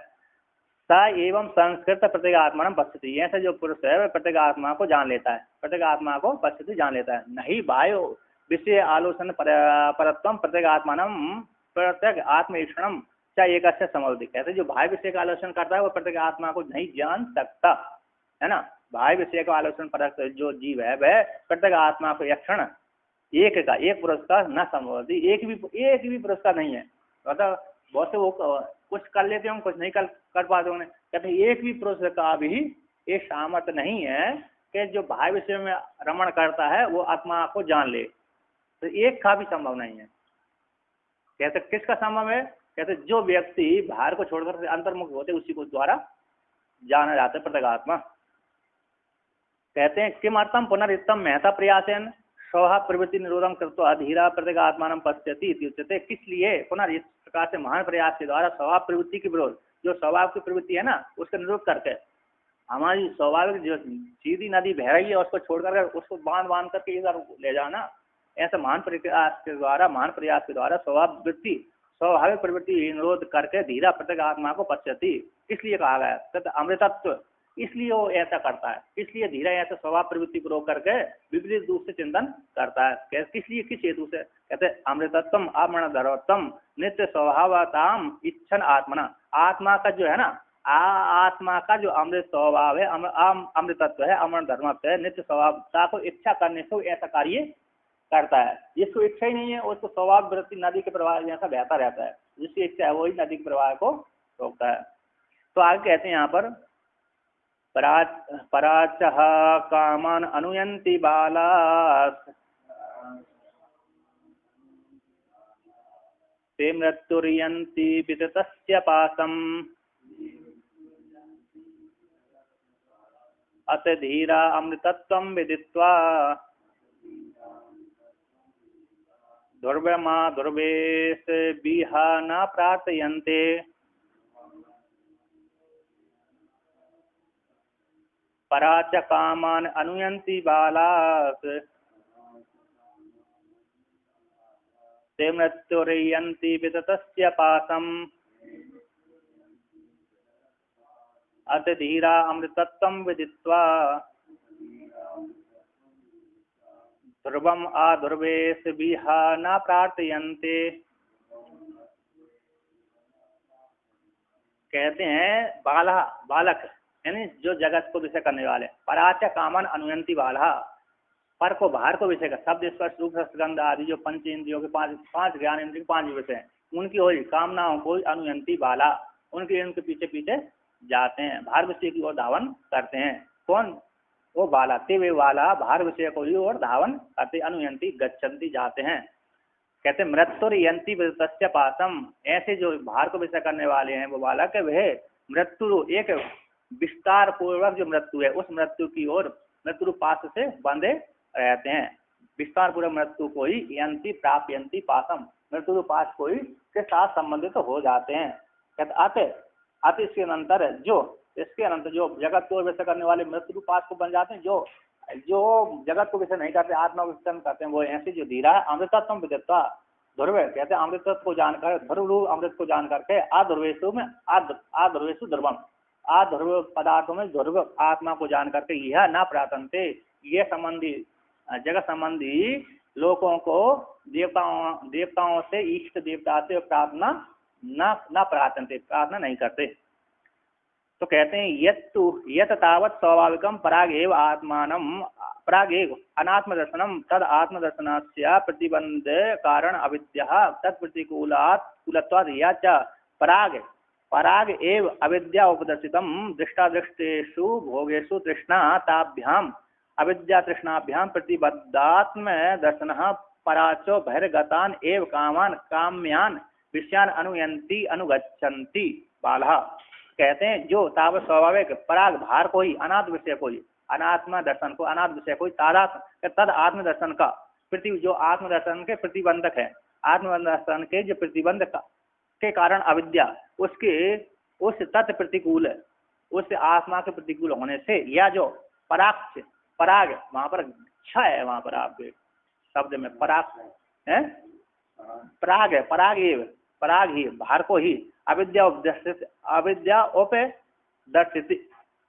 सा एवं संस्कृत प्रत्येक आत्मा पश्यति, ऐसा जो पुरुष है वह प्रत्येक आत्मा को जान लेता है, प्रत्येक आत्मा को पश्यति जान लेता है। नहीं वायु विषय आलोचन परत्वम प्रत्येक आत्मान प्रत्येक आत्मईक्षणम चाहे एक अच्छा समझ कहते, जो भाई विषय का आलोचन करता है वो प्रत्येक आत्मा को नहीं जान सकता, है ना। भाई विषय का आलोचन परक जो जीव है वह प्रत्येक आत्मा को एक क्षण एक पुरुष का न संभव, एक भी पुरुष का नहीं है। मतलब बहुत से वो कुछ कर लेते होंगे, कुछ नहीं कर पाते होंगे। कहते एक भी पुरुष का भी एक सामर्थ्य नहीं है कि जो भाई विषय में रमण करता है वो आत्मा को जान ले, तो एक का भी संभव नहीं है। कहते किसका संभव है? कहते जो व्यक्ति बाहर को छोड़कर अंतर्मुख होते उसी को द्वारा जाना जाता है प्रत्येक आत्मा। कहते हैं किमर्थम पुनरितम महता प्रयासन स्वभाव प्रवृत्ति निरोधम कृत्वा धीरा प्रत्येक आत्मान पश्यति इति उच्यते। किस लिए पुनः इस प्रकार से महान प्रयास के द्वारा स्वभाव प्रवृत्ति की विरोध, जो स्वभाव की प्रवृत्ति है ना उसका निरोध करके, हमारी स्वाभाविक जो सीधी नदी बह रही है उसको छोड़कर उसको बांध करके इधर ले जाना, ऐसा महान प्रयास के द्वारा स्वाभाविक प्रवृत्ति निरोध करके धीरा प्रत्येक आत्मा को पश्यति। इसलिए कहा गया तथा अमृतत्व, इसलिए वो ऐसा करता है, इसलिए धीरा ऐसा स्वभाव प्रवृत्ति को रोक करके विपरीत रूप से चिंतन करता है। किस लिए, किस हेतु से? कहते अमृतत्वम अमरण धर्वत्वम नित्य स्वभावताम इच्छन आत्मना, आत्मा का जो है ना, आत्मा का जो अमृत स्वभाव है, अमृतत्व है, अमरण धर्मत्व है, नित्य स्वभावता को इच्छा करने से ऐसा कार्य करता है। जिसको इच्छा ही नहीं है उसको स्वभाव वृत्ति नदी के प्रवाह जैसा बहता रहता है, जिसकी इच्छा है वही नदी के प्रवाह को रोकता है। तो आगे कहते हैं यहाँ पर पराचह कामान अनुयंति बाला ते मृत्युर्यन्ति विततस्य पासम अत धीरा अमृतत्वं विदित्वा ध्रुवमा ध्रुवेश बिहाना प्रार्थयन्ते। पराच कामान अनुयंति बालास ते मृत्युर्यन्ति विततस्य पासम अत धीरा अमृतत्वं विदित्वा ध्रुवम आध्रुवेश बिहाना प्रार्थयन्ते। कहते हैं बालक यानी जो जगत को विषय करने वाले, पराच कामन अनुयंति बाला, पर को बाहर को विषय कर, शब्द स्पर्श रूप रसगंध आदि जो पंच इंद्रियों के पांच ज्ञान इंद्रियों के 5 विषय हैं, उनकी हो कामनाओं को अनुयंति बाला, उनके पीछे पीछे जाते हैं, बाहर विषय की ओर धावन करते हैं। कौन? वो बाला, ते वे वाला बाहर विषय को ओर धावन करते, अनुयंती गच्छन्ति जाते हैं। कहते मृत्युर्यन्ति विततस्य पासम, ऐसे जो बाहर को विषय करने वाले हैं वो बालक है, वह मृत्यु एक विस्तार पूर्वक जो मृत्यु है उस मृत्यु की ओर मृत्यु पास से बंधे रहते हैं। विस्तार पूर्वक मृत्यु को ही यंती प्राप्यंती पासम, मृत्यु रूपास कोई के साथ संबंधित तो हो जाते हैं। कहते अत इसके अनंतर जो इसके अनंतर जो जगत को विषय करने वाले मृत्यु रूपास को बन जाते हैं, जो जो जगत को विषय नहीं करते, आत्मा विषय करते हैं, वो ऐसे जो धीरा है अमृतत्व विदित्वा ध्रुव, कहते हैं अमृतत्व को जानकर, ध्रुव अमृत को जान करके अध्रुवेशु में अध्रुवेशु ध्रुवम, अध्रुव पदार्थों में ध्रुव आत्मा को जान करके यह न प्रार्थनते, ये संबंधी जगत संबंधी लोगों को देवताओं से, इष्ट देवता से प्रार्थना न प्रार्थनते, प्रार्थना नहीं करते। तो कहते हैं यत तावत स्वाभाविकम परागेव आत्मानम परागेव अनात्म दर्शनम तद आत्मदर्शनस्य प्रतिबंध कारण अविद्या तत्प्रतिकूलत्वाद या च पराग एव अविद्या उपदर्शितम दृष्टादृष्टेषु भोगेषु तृष्णा ताभ्याम अविद्या तृष्णाभ्याम प्रतिबद्धात्म दर्शनः पराचो बहिर्गतान एव कामान काम्यान विषयान अनुयंती अनुगच्छन्ति बालः। कहते हैं जो तावत स्वाभाविक पराग भार को ही अनाथ विषय को ही अनात्मा दर्शन को अनाथ विषय को ही तद आत्मदर्शन का प्रति जो आत्मदर्शन के प्रतिबंधक है, आत्मदर्शन के जो प्रतिबंधक के कारण अविद्या उसके उस तत् प्रतिकूल उस आत्मा के प्रतिकूल होने से, या जो पराग वहां पर छ है, वहां पर आपके शब्द में पराग है, पराग है, पराग ही भार को ही अविद्या उपदर्शित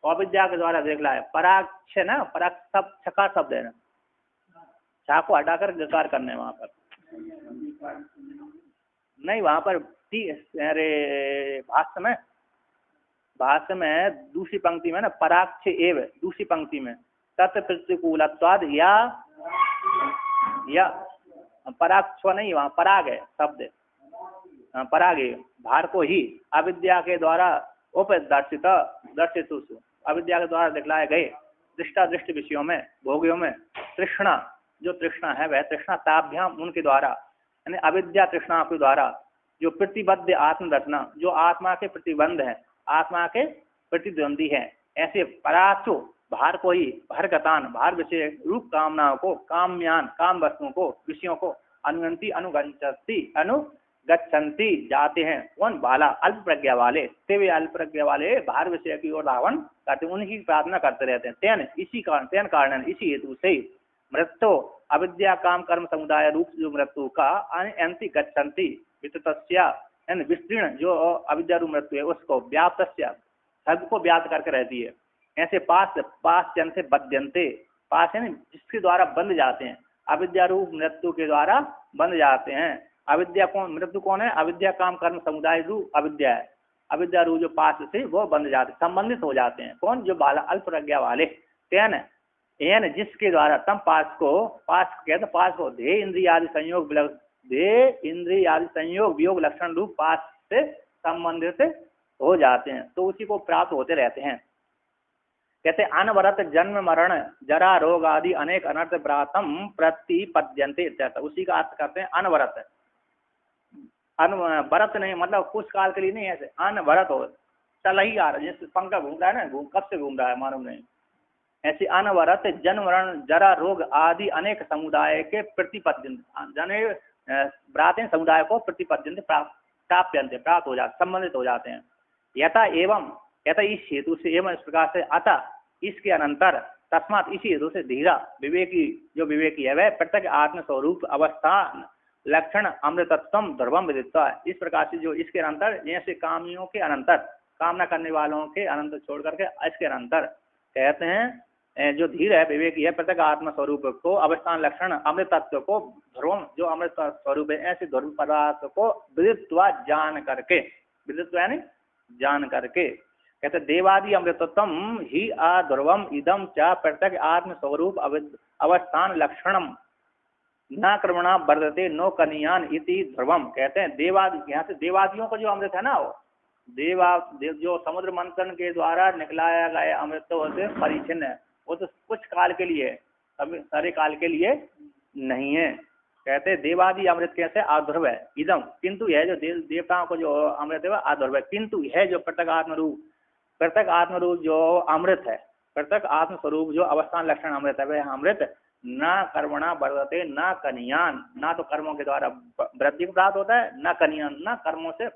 अविद्या के द्वारा देख ला है। पराग छे ना, पराग सब छकार शब्द है ना, छा को हटाकर गकार करने वहां पर नहीं, वहां पर अरे भाष्य में दूसरी पंक्ति में ना पराग छे एव, दूसरी पंक्ति में तत् प्रतिकूलत्वाद या पराग छो नहीं, वहां पराग है शब्द, पराग भार को ही अविद्या के द्वारा उपदर्शित अविद्या के द्वारा दिखलाए गए दृष्टादृष्ट विषयों में भोगियों में तृष्णा, जो तृष्णा है वह तृष्णा ताभ्याम उनके द्वारा, यानी अविद्या तृष्णा के द्वारा जो प्रतिबद्ध आत्मदर्शना जो आत्मा के प्रतिबंध है, आत्मा के प्रतिद्वंदी है, ऐसे पराचो भार को ही भरगतान भार विषय रूप कामनाओं को काम्यान काम वस्तुओं को विषयों को अनुगंती अनुगच्छन्ति जाते हैं, कौन बाला अल्प प्रज्ञा वाले, ते वे अल्प प्रज्ञा वाले भार विषय की ओर धावन करते, उनकी प्रार्थना करते रहते हैं। तेन कारण इसी हेतु से मृत्यु अविद्या काम कर्म समुदाय रूप जो मृत्यु का अंति गच्छन्ति विस्तीर्ण जो अविद्या रूप मृत्यु है उसको व्याप्त सबको व्याप्त करके रहती है। ऐसे पास जन से बद्यंते, पास है जिसके द्वारा बंध जाते हैं, अविद्या रूप मृत्यु के द्वारा बंध जाते हैं। अविद्या कौन, मृत्यु कौन है, अविद्या काम कर्म समुदाय रूप अविद्या है, अविद्या रूप जो पास से वो बंध जाते संबंधित हो जाते हैं, कौन जो बाला अल्प प्रज्ञा वाले, तेन एन जिसके द्वारा तम पास को ध्येय इंद्रियादि संयोग वियोग लक्षण रूप पास से संबंधित हो जाते हैं, तो उसी को प्राप्त होते रहते हैं। कहते अनवरत जन्म मरण जरा रोग आदि अनेक अनर्थ प्रातम प्रतिपद्यन्ते, उसी का अर्थ करते हैं अनवरत। अनवरत नहीं मतलब कुछ काल के लिए नहीं, ऐसे अनवरत हो चल ही आ रहा है, जैसे पंखा घूम रहा है ना, कब से घूम रहा है मालूम नहीं, ऐसे अनवरत जन्म मरण जरा रोग आदि अनेक समुदाय के प्रतिपद्यन्ते ब्राते समुदाय को प्रतिपद्यन्ते प्राप्त हो जाते संबंधित हो जाते हैं। यथा इस हेतु से एवं इस प्रकार से अतः इसके अनंतर तस्मात इसी हेतु से धीरा विवेकी जो विवेकी है वह प्रत्येक आत्मस्वरूप अवस्था लक्षण अमृतत्व ध्रुवम विदित्वा, इस प्रकार से जो इसके अनंतर जैसे कामियों के अनंतर कामना करने वालों के अनंतर छोड़ करके इसके अनंतर कहते हैं जो धीर है विवेकी है प्रत्येक आत्म स्वरूप को अवस्थान लक्षण अमृत तत्व को ध्रुवम जो अमृत स्वरूप है ऐसे ध्रुव पदार्थ को विदित्वा जान करके, विदित्वा यानी जान करके, कहते देवादि अमृतत्वम ही अध्रुवम इदम च प्रत्येक आत्म स्वरूप अवस्थान लक्षणम न कर्मणा वर्धते नो कनियान इति ध्रुवम। कहते हैं देवादि, यहाँ से देवादियों का जो अमृत है ना वो जो समुद्र मंथन के द्वारा निकलाया गया अमृत तो से परिचिन्न है, वो तो कुछ काल के लिए, सभी सारे काल के लिए नहीं है। कहते हैं देवादि अमृत कैसे आध्रुव है इदम, किंतु यह जो देवताओं को जो अमृत है वह आध्रुव है, किंतु यह जो प्रत्येक आत्मरूप जो अमृत है, प्रत्येक आत्मस्वरूप जो अवस्थान लक्षण अमृत है वह अमृत ना कर्मणा वर्धते ना कनियान, ना तो कर्मों के द्वारा वृद्धि को प्राप्त होता है, ना कनियान, ना कर्मों से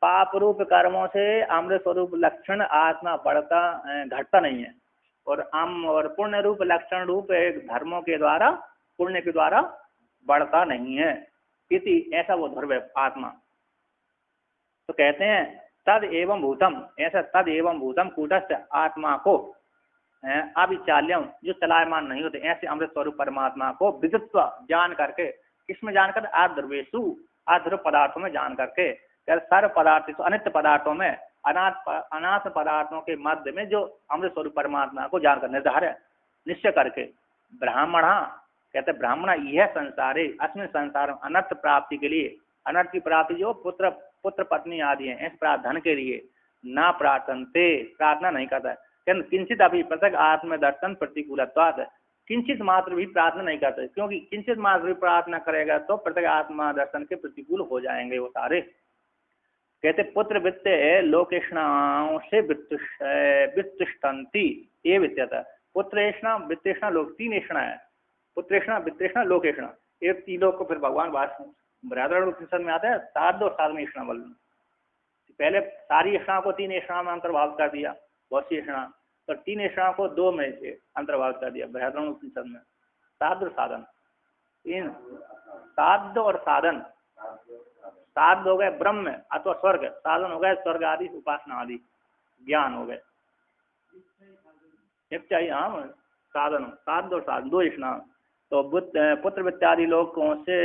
पाप रूप कर्मों से अमृत स्वरूप लक्षण आत्मा बढ़ता घटता नहीं है। और पुण्य रूप लक्षण रूप एक धर्मों के द्वारा पुण्य के द्वारा बढ़ता नहीं है। इति ऐसा वो ध्रुव है आत्मा। तो कहते हैं तद एवं भूतम, ऐसा तद एवं भूतम कूटस्थ आत्मा को अविचाल्यम जो चलायमान नहीं होते ऐसे अमृत स्वरूप परमात्मा को विदित्व जान करके, किसमें जानकर, आध्रुवेशु आध्रुव पदार्थों में जान करके, सर्व पदार्थ तो अनित्य पदार्थों में अनाथ पदार्थों के मध्य में जो अमृत स्वरूप परमात्मा को जानकर निर्धार निश्चय करके, ब्राह्मणा कहते ब्राह्मणा यह संसारे अस्मिन संसार अनर्थ प्राप्ति के लिए, अनर्थ की प्राप्ति जो पुत्र पत्नी आदि है इस धन के लिए ना प्रार्थनते प्रार्थना नहीं करता, किंचित अभी पृथक आत्मदर्शन प्रतिकूलत्वात्, किंचित मात्र भी प्रार्थना नहीं करते, क्योंकि किंचित मात्र भी प्रार्थना करेगा तो पृथक आत्मा दर्शन के प्रतिकूल हो जाएंगे वो सारे। कहते पुत्र वित्त लोकेशणाओं से वित्तिष्ठन्ति ये वित्त्यता, पुत्रेषणा वित्तेषणा लोक, तीन ऐषणा है, पुत्रेषणा वित्तेषणा लोकेषणा, ये तीनों को फिर भगवान बृहदारण्यक उपनिषद में आता है साध और साधन ऐषणा बल। पहले सारी ऐषणा को तीन ऐषणा में अंतर्भाव कर दिया, बहुत सी ऐषणा, तो तीन ऐषणा को दो में से अंतर्भाव कर दिया बृहदारण्यक उपनिषद में, साध और साधन। इन साध और साधन, साध हो गए ब्रह्म अथवा स्वर्ग, साधन हो गए स्वर्ग आदि उपासना आदि ज्ञान हो गए, एक चाहिए हाँ साधन, साध और साधन दो ऐषणा। तो पुत्र वित्तादि लोगों से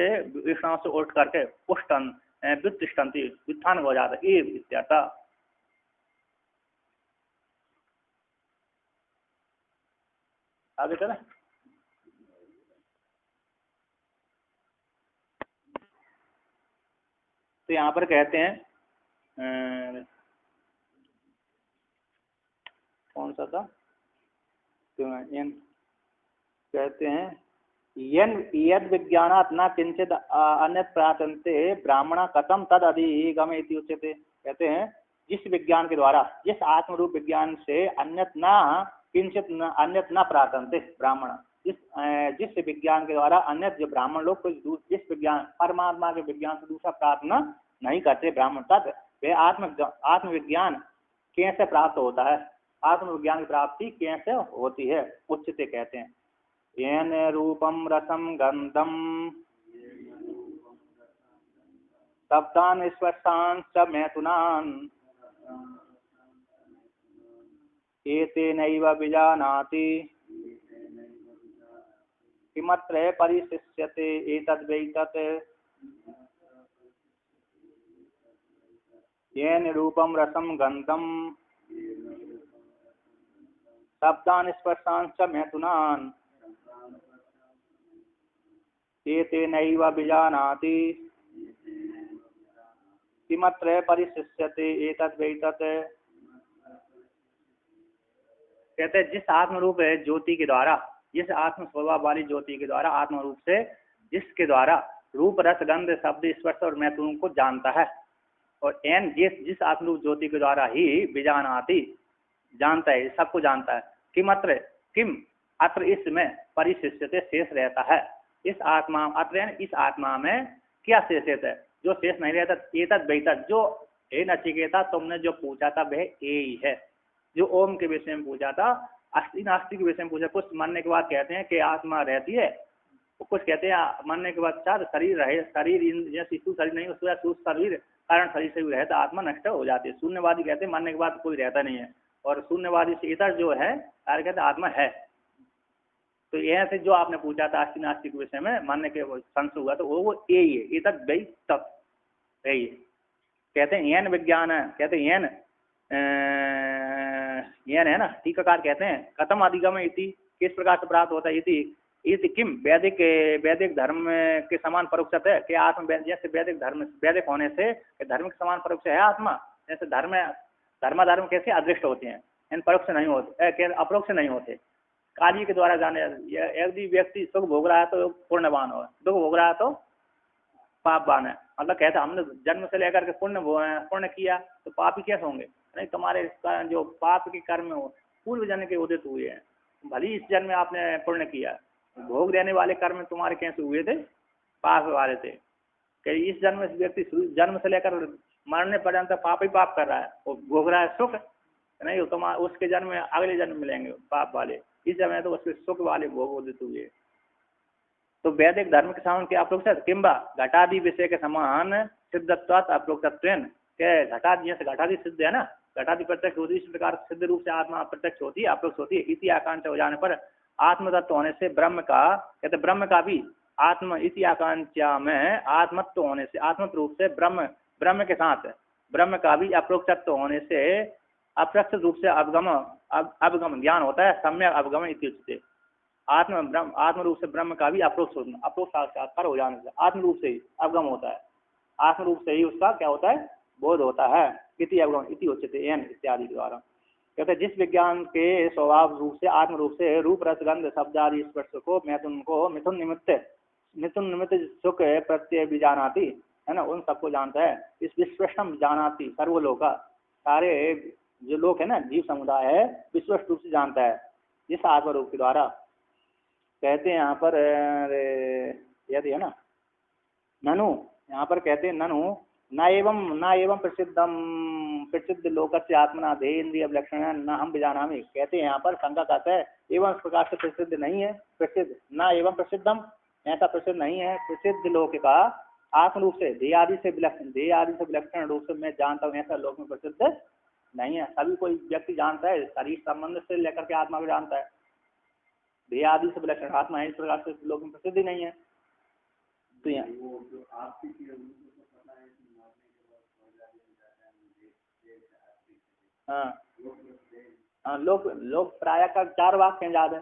ऐषणाओं से उठ करके पुष्टन व्युत्तिष्ठन्ति व्युत्थान हो जाता है, ये विद्याता। आगे चले तो यहाँ पर कहते हैं कौन सा था, कहते हैं यद विज्ञानात् न किंचित अन्य प्राचंते ब्राह्मण कथम तद अधिगम इति उच्यते। कहते हैं जिस विज्ञान के द्वारा, जिस आत्मरूप विज्ञान से अन्यत न किंचित अन्यत न प्राचंते ब्राह्मण, जिस विज्ञान के द्वारा अन्य जो ब्राह्मण लोग कुछ जिस विज्ञान परमात्मा के विज्ञान से दूसरा प्रार्थना नहीं करते ब्राह्मण, तद वे आत्मविज्ञान कैसे प्राप्त होता है, आत्मविज्ञान की प्राप्ति कैसे होती है, उच्चते कहते हैं येन रूपम रसम गंधम शब्दान स्पर्शान च मैथुनान एतेनैव विजानाति किमत्र परिशिष्यते एतद्वैतत् येन रूपम रसम गंधम शब्दान स्पर्शान च मैथुनान एतेनैव विजानाति किमत्र परिशिष्यते एतद्वैतत्। कहते हैं जिस आत्मरूप है ज्योति के द्वारा, जिस आत्म स्वभाव वाली ज्योति के द्वारा आत्मरूप से जिसके द्वारा रूप रस गंध शब्द स्पर्श और मैथुन को जानता है, और एन जिस आत्मरूप ज्योति के द्वारा ही विजानाति जानता है, सबको जानता है, किम अत्र इसमें परिशिष्यते शेष रहता है, इस आत्मा अत्र इस आत्मा में क्या शेष रहता है, जो शेष नहीं रहता, एतद् वैतद् जो हे नचिकेता तुमने जो पूछा था वह यही है, जो ओम के विषय में पूछा था, अस्थि नास्ति के विषय में पूछा। कुछ मानने के बाद कहते हैं कि आत्मा रहती है, कुछ कहते हैं मानने के बाद चार शरीर रहे, शरीर जैसे शिशु शरीर नहीं उसका शरीर कारण शरीर से भी रहता, आत्मा नष्ट हो जाती है। शून्यवादी कहते हैं मानने के बाद कोई रहता नहीं है, और शून्यवादी से इतर जो है कार्य कहते आत्मा है। तो यह से जो आपने पूछा था अस्थि नास्ति के विषय में मानने के संशय हुआ, तो वो यही है, ये तक वही तक यही है। कहते हैं यन विज्ञान है, कहते हैं यन है ना, टीकाकार कहते हैं कथम अधिगम इति, किस प्रकार से प्राप्त होता है, इति किम वैदिक धर्म के समान परोक्षत है कि आत्मा जैसे वैदिक होने से धर्म के समान परोक्ष है आत्मा, जैसे धर्म कैसे अदृष्ट होते हैं, इन परोक्ष नहीं होते, अपरोक्ष नहीं होते, कार्य के द्वारा जाने। यदि व्यक्ति सुख भोग रहा है तो पुण्यवान हो, दुख भोग रहा है तो पापवान है। मतलब कहते हमने जन्म से लेकर के पुण्य किया तो पापी कैसे होंगे, नहीं तुम्हारे जो पाप के कर्म हो पूर्व जन्म के उदित हुए हैं, भले इस जन्म में आपने पुण्य किया भोग देने वाले कर्म तुम्हारे कैसे हुए थे? पाप वाले थे। कि इस जन्म से व्यक्ति जन्म से लेकर मरने पर्यंत पाप ही पाप कर रहा है, वो भोग रहा है सुख नहीं, तुम उसके जन्म में अगले जन्म मिलेंगे पाप वाले, इस जन्म में तो उसके सुख वाले भोग होते हुए। तो वैदिक धर्म के समान के अप्रोक्त किंबा घटादि विषय के समान सिद्धत्वात् अप्रोक्तत्वेन के घटादि जैसे घटादि सिद्ध है ना, घटादि प्रत्यक्ष होती है, इस प्रकार सिद्ध रूप से आत्मा प्रत्यक्ष होती है, अप्रोक्त होती है। इसी आकांक्षा हो जाने पर आत्म तत्व होने से ब्रह्म का, कहते ब्रह्म का भी आत्म इसी आकांक्षा में आत्मत्व होने से, आत्मत रूप से ब्रह्म, ब्रह्म के साथ ब्रह्म का भी अप्रोक्तत्व होने से अप्रत्यक्ष रूप से अवगम ज्ञान होता है, सम्यक अवगम इत्युच्यते। आत्म रूप से ब्रह्म का भी अप्रोक्ष साक्षात्कार हो जाने से आत्म रूप से ही अवगम होता है, आत्म रूप से ही उसका क्या होता है? बोध होता है। इति अवगम इति उच्यते एन इत्यादि द्वारा। कहते हैं जिस विज्ञान के स्वभाव रूप से आत्म रूप से रूप रस गंध शब्द आदि स्पर्श को मिथुन निमित्त सुख प्रत्यय भी जानाती है ना, उन सबको जानता है। इस विश्वष्टम जानाती सर्वलोका, सारे जो लोग है ना, जीव समुदाय है, विश्वष्ट रूप से जानता है जिस आत्म रूप के द्वारा। कहते हैं यहाँ पर यदि है ना ननु, यहाँ पर कहते हैं ननु न एवं प्रसिद्ध लोकस्य आत्मना देहेन्द्रिय विलक्षण न हम विजानामि। कहते हैं यहाँ पर शंका करते हैं एवं इस प्रकार से प्रसिद्ध नहीं है, प्रसिद्ध न एवं प्रसिद्धम, ऐसा प्रसिद्ध नहीं है प्रसिद्ध लोक का आत्म रूप से देह आदि से विलक्षण रूप से मैं जानता हूँ, ऐसा लोक में प्रसिद्ध नहीं है। सभी कोई व्यक्ति जानता है, शरीर संबंध से लेकर के आत्मा को जानता है, देह आदि से विलक्षण आत्मा है, इस प्रकार से लोक में प्रसिद्धि नहीं है। तो हाँ लोग प्राय का 4 वाक्य याद है।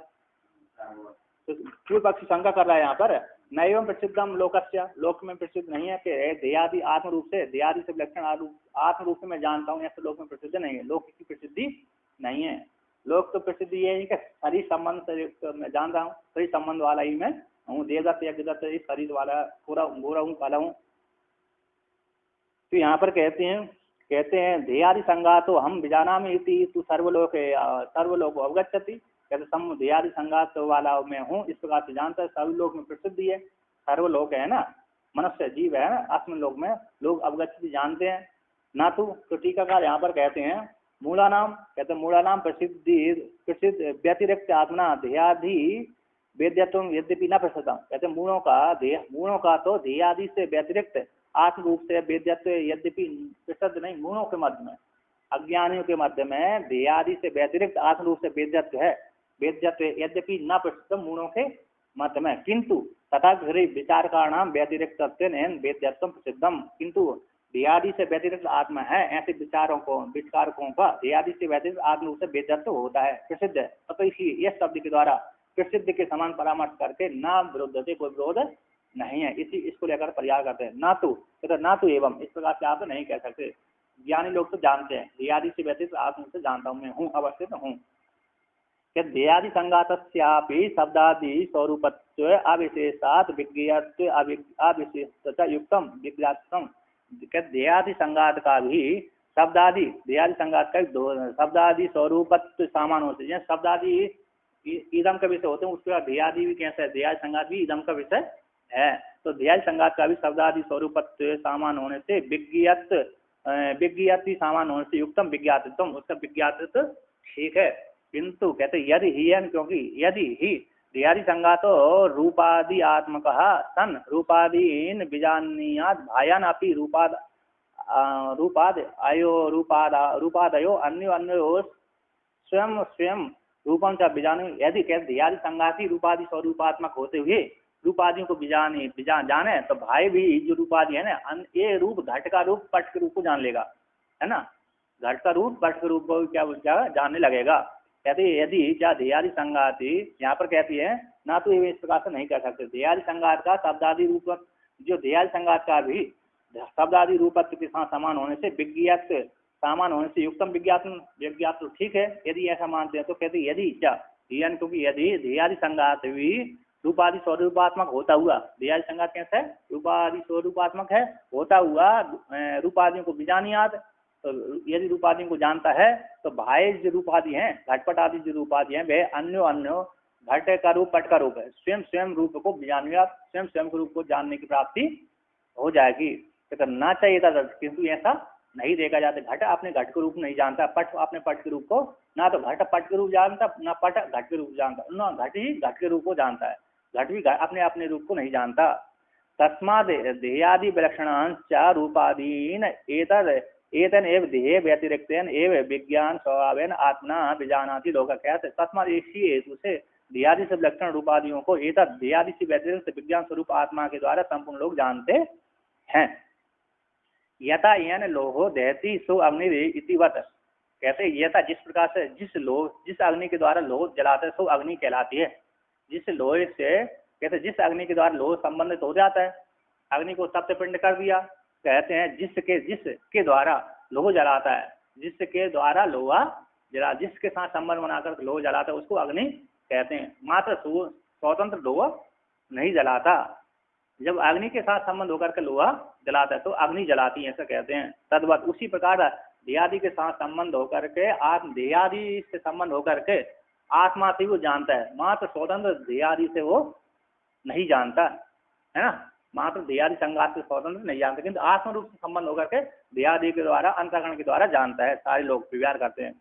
तो पूर्व पक्षी शंका कर रहा है यहाँ पर नैवं प्रसिद्धम लोकस्य, लोक में प्रसिद्ध नहीं है कि देहादि आत्म रूप से, देहादि से विलक्षण आत्म रूप से मैं जानता हूँ, ऐसे लोक में प्रसिद्ध नहीं है। लोक की प्रसिद्धि नहीं है। लोक तो प्रसिद्धि ये है कि शरीर संबंध से मैं जान रहा हूँ, शरीर संबंध वाला ही मैं हूँ, देवदत्त यज्ञदत्त शरीर वाला पूरा गोरा हूँ, काला हूँ। तो यहाँ पर कहते हैं देहादि संगातो हम विजानामि इति तू सर्वलोक अवगच्छति। कहते सम देहादि संगात वाला मैं हूँ, इस प्रकार से जानता है, सभी लोग में प्रसिद्धि है। सर्वलोक है ना, मनुष्य जीव है ना, आत्म लोक में लोग अवगच्छति जानते हैं ना। तो टीकाकार यहाँ पर कहते हैं मूला नाम, कहते मूला नाम प्रसिद्ध व्यतिरिक्त आत्मना देहादि वेद्यत्व यद्यपि न प्रसिद्धम। कहते मूलों का तो देहादि से व्यतिरिक्त आत्म रूप से वेद्यत्व यद्यपि प्रसिद्ध नहीं, मूलों के मध्य में, अज्ञानियों के मध्य में देहादि से व्यतिरिक्त आत्म रूप से वेद्यत्व है, वेद्यत्व यद्यपि न प्रसिद्ध मूलों के मध्य में, किंतु तथा विचार का नाम व्यतिरिक्त वेद्यत्व प्रसिद्धम। किंतु देहादि से व्यतिरिक्त आत्मा है, ऐसे विचारकों का देहादि से व्यतिरिक्त आत्म रूप से वेद्यत्व होता है, प्रसिद्ध है। तो इसलिए यह शब्द के द्वारा प्रसिद्ध के समान परामर्श करके ना विरुद्ध कोई विरोध नहीं है, इसको लेकर प्रयास करते हैं। ना तो एवं, इस प्रकार से आप नहीं कह सकते। ज्ञानी लोग तो जानते हैं देहादि से व्यतिरिक्त आत्म से जानता हूँ, मैं हूँ, अवस्थित हूँ। देहादि संगातस्यापि शब्दादि स्वरूपत्व अविशेषात् विज्ञेयत्व अविशेषता युक्तम विज्ञातम। देहादि संगात का भी शब्दादि स्वरूपत्व सामान होते हैं। शब्दादि इदम का विषय होते हैं, उसके बाद देहादि भी कैसा है, देहादि संगात भी इदम का विषय है। तो देहादि संगात का भी शब्दादि स्वरूपत्व सामान होने से विज्ञाति सामान होने से युक्तम विज्ञातित्व, उसका विज्ञातित्व ठीक है। किंतु कहते यदि ही, क्योंकि यदि ही देहादि संगातो रूपादि आत्मक सन रूपादीन बीजानीयाद भायान अपि रूपादयो अन्यो स्वयं रूपम च बीजानी। यदि कहते देहादि संगाति रूपादि स्वरूपात्मक होते हुए रूपादियों को जाने, तो भाई भी जो रूपादि है ना, ये रूप घट का रूप पट के रूप को जान लेगा, है ना, घट का रूप पट के रूप को क्या जानने लगेगा। कहते यदि क्या देहादि संगाति, यहाँ पर कहती है ना, तो इस प्रकार से नहीं कर सकते। देहादि संगात का शब्दादि रूप, जो देहादि संगात का भी शब्दादि रूपत्व के साथ समान होने से विज्ञात सामान होने से युक्तम विज्ञात तो ठीक है, यदि ऐसा मानते हैं। तो कहते यदि क्या, क्योंकि यदि देहादि संगात भी रूपादि स्वरूपात्मक होता हुआ, देहादि संगात कैसा है, रूपादि स्वरूपात्मक है, होता हुआ रूपादियों को बीजानियाद, तो यदि रूपादियों को जानता है, तो भाई जो रूपादि हैं, घटपट आदि जो रूपादि हैं, वे अन्यो घट का रूप पट का रूप है, स्वयं स्वयं रूप को जानिए, स्वयं स्वयं के रूप को जानने की प्राप्ति हो जाएगी। तो करना चाहिए था, किंतु ऐसा नहीं देखा जाता। घट अपने घट के रूप नहीं जानता, पट अपने पट के रूप को, ना तो घट पट के रूप जानता, ना पट घट के रूप जानता, ना घट ही घट के रूप को जानता है, घट भी अपने अपने रूप को नहीं जानता। तस्माद् देहादि विलक्षणांश्च रूपादीन एतन एव देहे व्यतिरिक्तेन एव विज्ञान स्वभावेन आत्मा विजानाति लोक कहते। तस्माद् इसी हेतु से देहादि से विलक्षण रूपादियों को एतद देहादि से व्यतिरिक्त विज्ञान स्वरूप आत्मा के द्वारा संपूर्ण लोग जानते हैं। यथा यन लोहो दहति सो अग्नि इतिवत, कहते यथा जिस प्रकार से जिस अग्नि के द्वारा लोह जलाते सो अग्नि कहलाती है। जिस लोहे से, कहते जिस अग्नि के द्वारा लोह संबंधित हो जाता है, अग्नि को सप्त पिंड कर दिया, कहते हैं जिसके द्वारा लोह जलाता है, जिसके द्वारा लोहा जला, जिसके साथ संबंध बनाकर लोह जलाता है उसको अग्नि कहते हैं। मात्र स्वतंत्र लोहा नहीं जलाता, जब अग्नि के साथ संबंध होकर के लोहा जलाता है तो अग्नि जलाती है, ऐसा कहते हैं। तद्वत उसी प्रकार देहादि के साथ संबंध होकर के देहादि से संबंध होकर के आत्मा से वो जानता है, मात्र स्वतंत्र देहादि से वो नहीं जानता है ना, मात्र देहादि संघात से स्वतंत्र नहीं जानता, किंतु आत्म रूप से संबंध होकर के देहादि के द्वारा अंतःकरण के द्वारा जानता है। सारे लोग विचार करते हैं।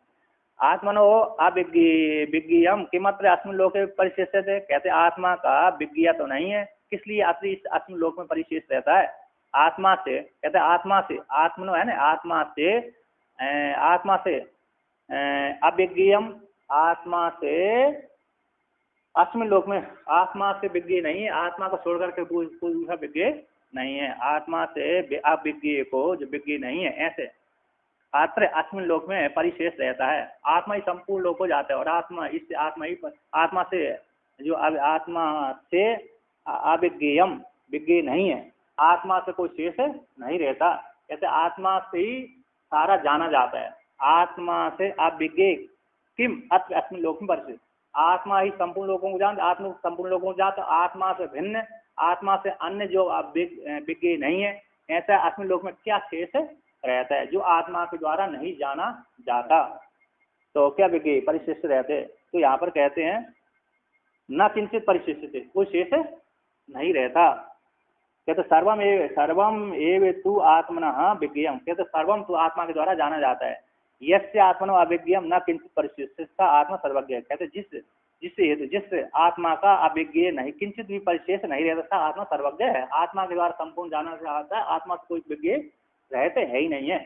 आत्मनो अविज्ञेयम किमत्र अस्मिन् लोके परिशेष्यते, कहते आत्मा का विज्ञेय तो नहीं है, किस लिए अस्मिन् लोक में परिशेष रहता है। आत्मा से, कहते आत्मा से, आत्मनो है ना, आत्मा से अविज्ञेयम, आत्मा से अस्मिन् लोक में आत्मा से विज्ञेय नहीं है, आत्मा को छोड़ करके कोई दूसरा विज्ञेय नहीं है। आत्मा से अविज्ञेय को जो विज्ञेय नहीं है, ऐसे अत्र अस्मिन् लोक में परिशेष रहता है। आत्मा ही संपूर्ण लोक हो जाता है, और आत्मा इससे आत्मा से जो आत्मा से अविज्ञेयम विज्ञेय नहीं है, आत्मा से कोई शेष नहीं रहता। ऐसे आत्मा से ही सारा जाना जाता है। आत्मा से अविज्ञेय किम अत्र अस्मिन् लोक में परिशेष, आत्मा ही संपूर्ण लोगों को जानता, आत्मा संपूर्ण लोगों को जानता, आत्मा से भिन्न, आत्मा से अन्य जो विज्ञेय नहीं है, ऐसा अस्मिन् लोक में क्या शेष रहता है जो आत्मा के द्वारा नहीं जाना जाता, तो क्या विज्ञेय परिशिष्ट रहते। तो यहाँ पर कहते हैं न किंचित परिशिष्ट, कोई शेष नहीं रहता। कहते सर्वम एव तु आत्मनः विज्ञेयम, कहते सर्वम तो आत्मा के द्वारा जाना जाता है। यस्य आत्मनो अविज्ञेयम न किंचित परिशिष्ट, आत्मा सर्वज्ञ, कहते जिस आत्मा का अविज्ञेय नहीं, किंचित भी परिशेष नहीं रहता, आत्मा सर्वज्ञ है। आत्मा के द्वारा संपूर्ण जाना चाहता है, आत्मा से कोई विज्ञेय रहते है ही नहीं है।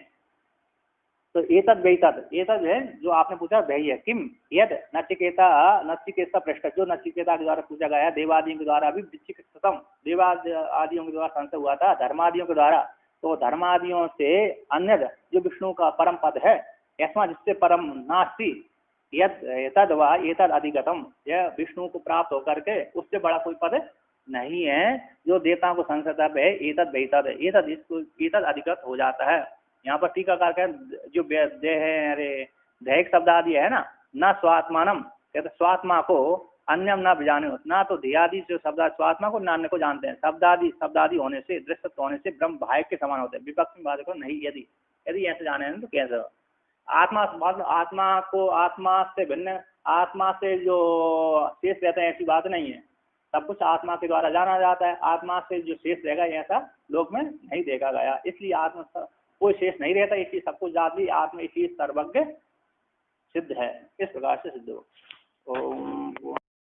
तो एतद वैतद, एतद है जो आपने पूछा वही है। किम यद नचिकेता पृष्ठ, जो नचिकेता के द्वारा पूछा गया, देवादियों के द्वारा भी विचिकित्सतम, देवादियों के द्वारा संशय हुआ था धर्मादियों के द्वारा, तो धर्मादियों से अन्य जो विष्णु का परम पद है, ऐसा जिससे परम नास्ति, यद वा एतद अधिगतम, यह विष्णु को प्राप्त होकर के उससे बड़ा कोई पद नहीं है जो देवताओं को संसद है। एतद वैतद, एतद इसको एतद अधिगत हो जाता है। यहाँ पर टीकाकार का जो दैहिक शब्द आदि है ना, न स्वात्मानम, कहते स्वात्मा को अन्यम न जाने, ना तो ध्यादि जो शब्द स्वात्मा को अन्य को जानते हैं। शब्दादि होने से, दृश्यत्व होने से ब्रह्म भाग के समान होते हैं, विपक्ष में को नहीं। यदि ऐसे जाने तो कैसे आत्मा को आत्मा से भिन्न, आत्मा से जो शेष रहता है ऐसी बात नहीं है। सब कुछ आत्मा के द्वारा जाना जाता है, आत्मा से जो शेष रहेगा ऐसा लोक में नहीं देखा गया। इसलिए आत्मा कोई शेष नहीं रहता, इसलिए सब कुछ जाती आत्मा, इसलिए सर्वज्ञ सिद्ध है। इस प्रकार से सिद्ध हो। ओम।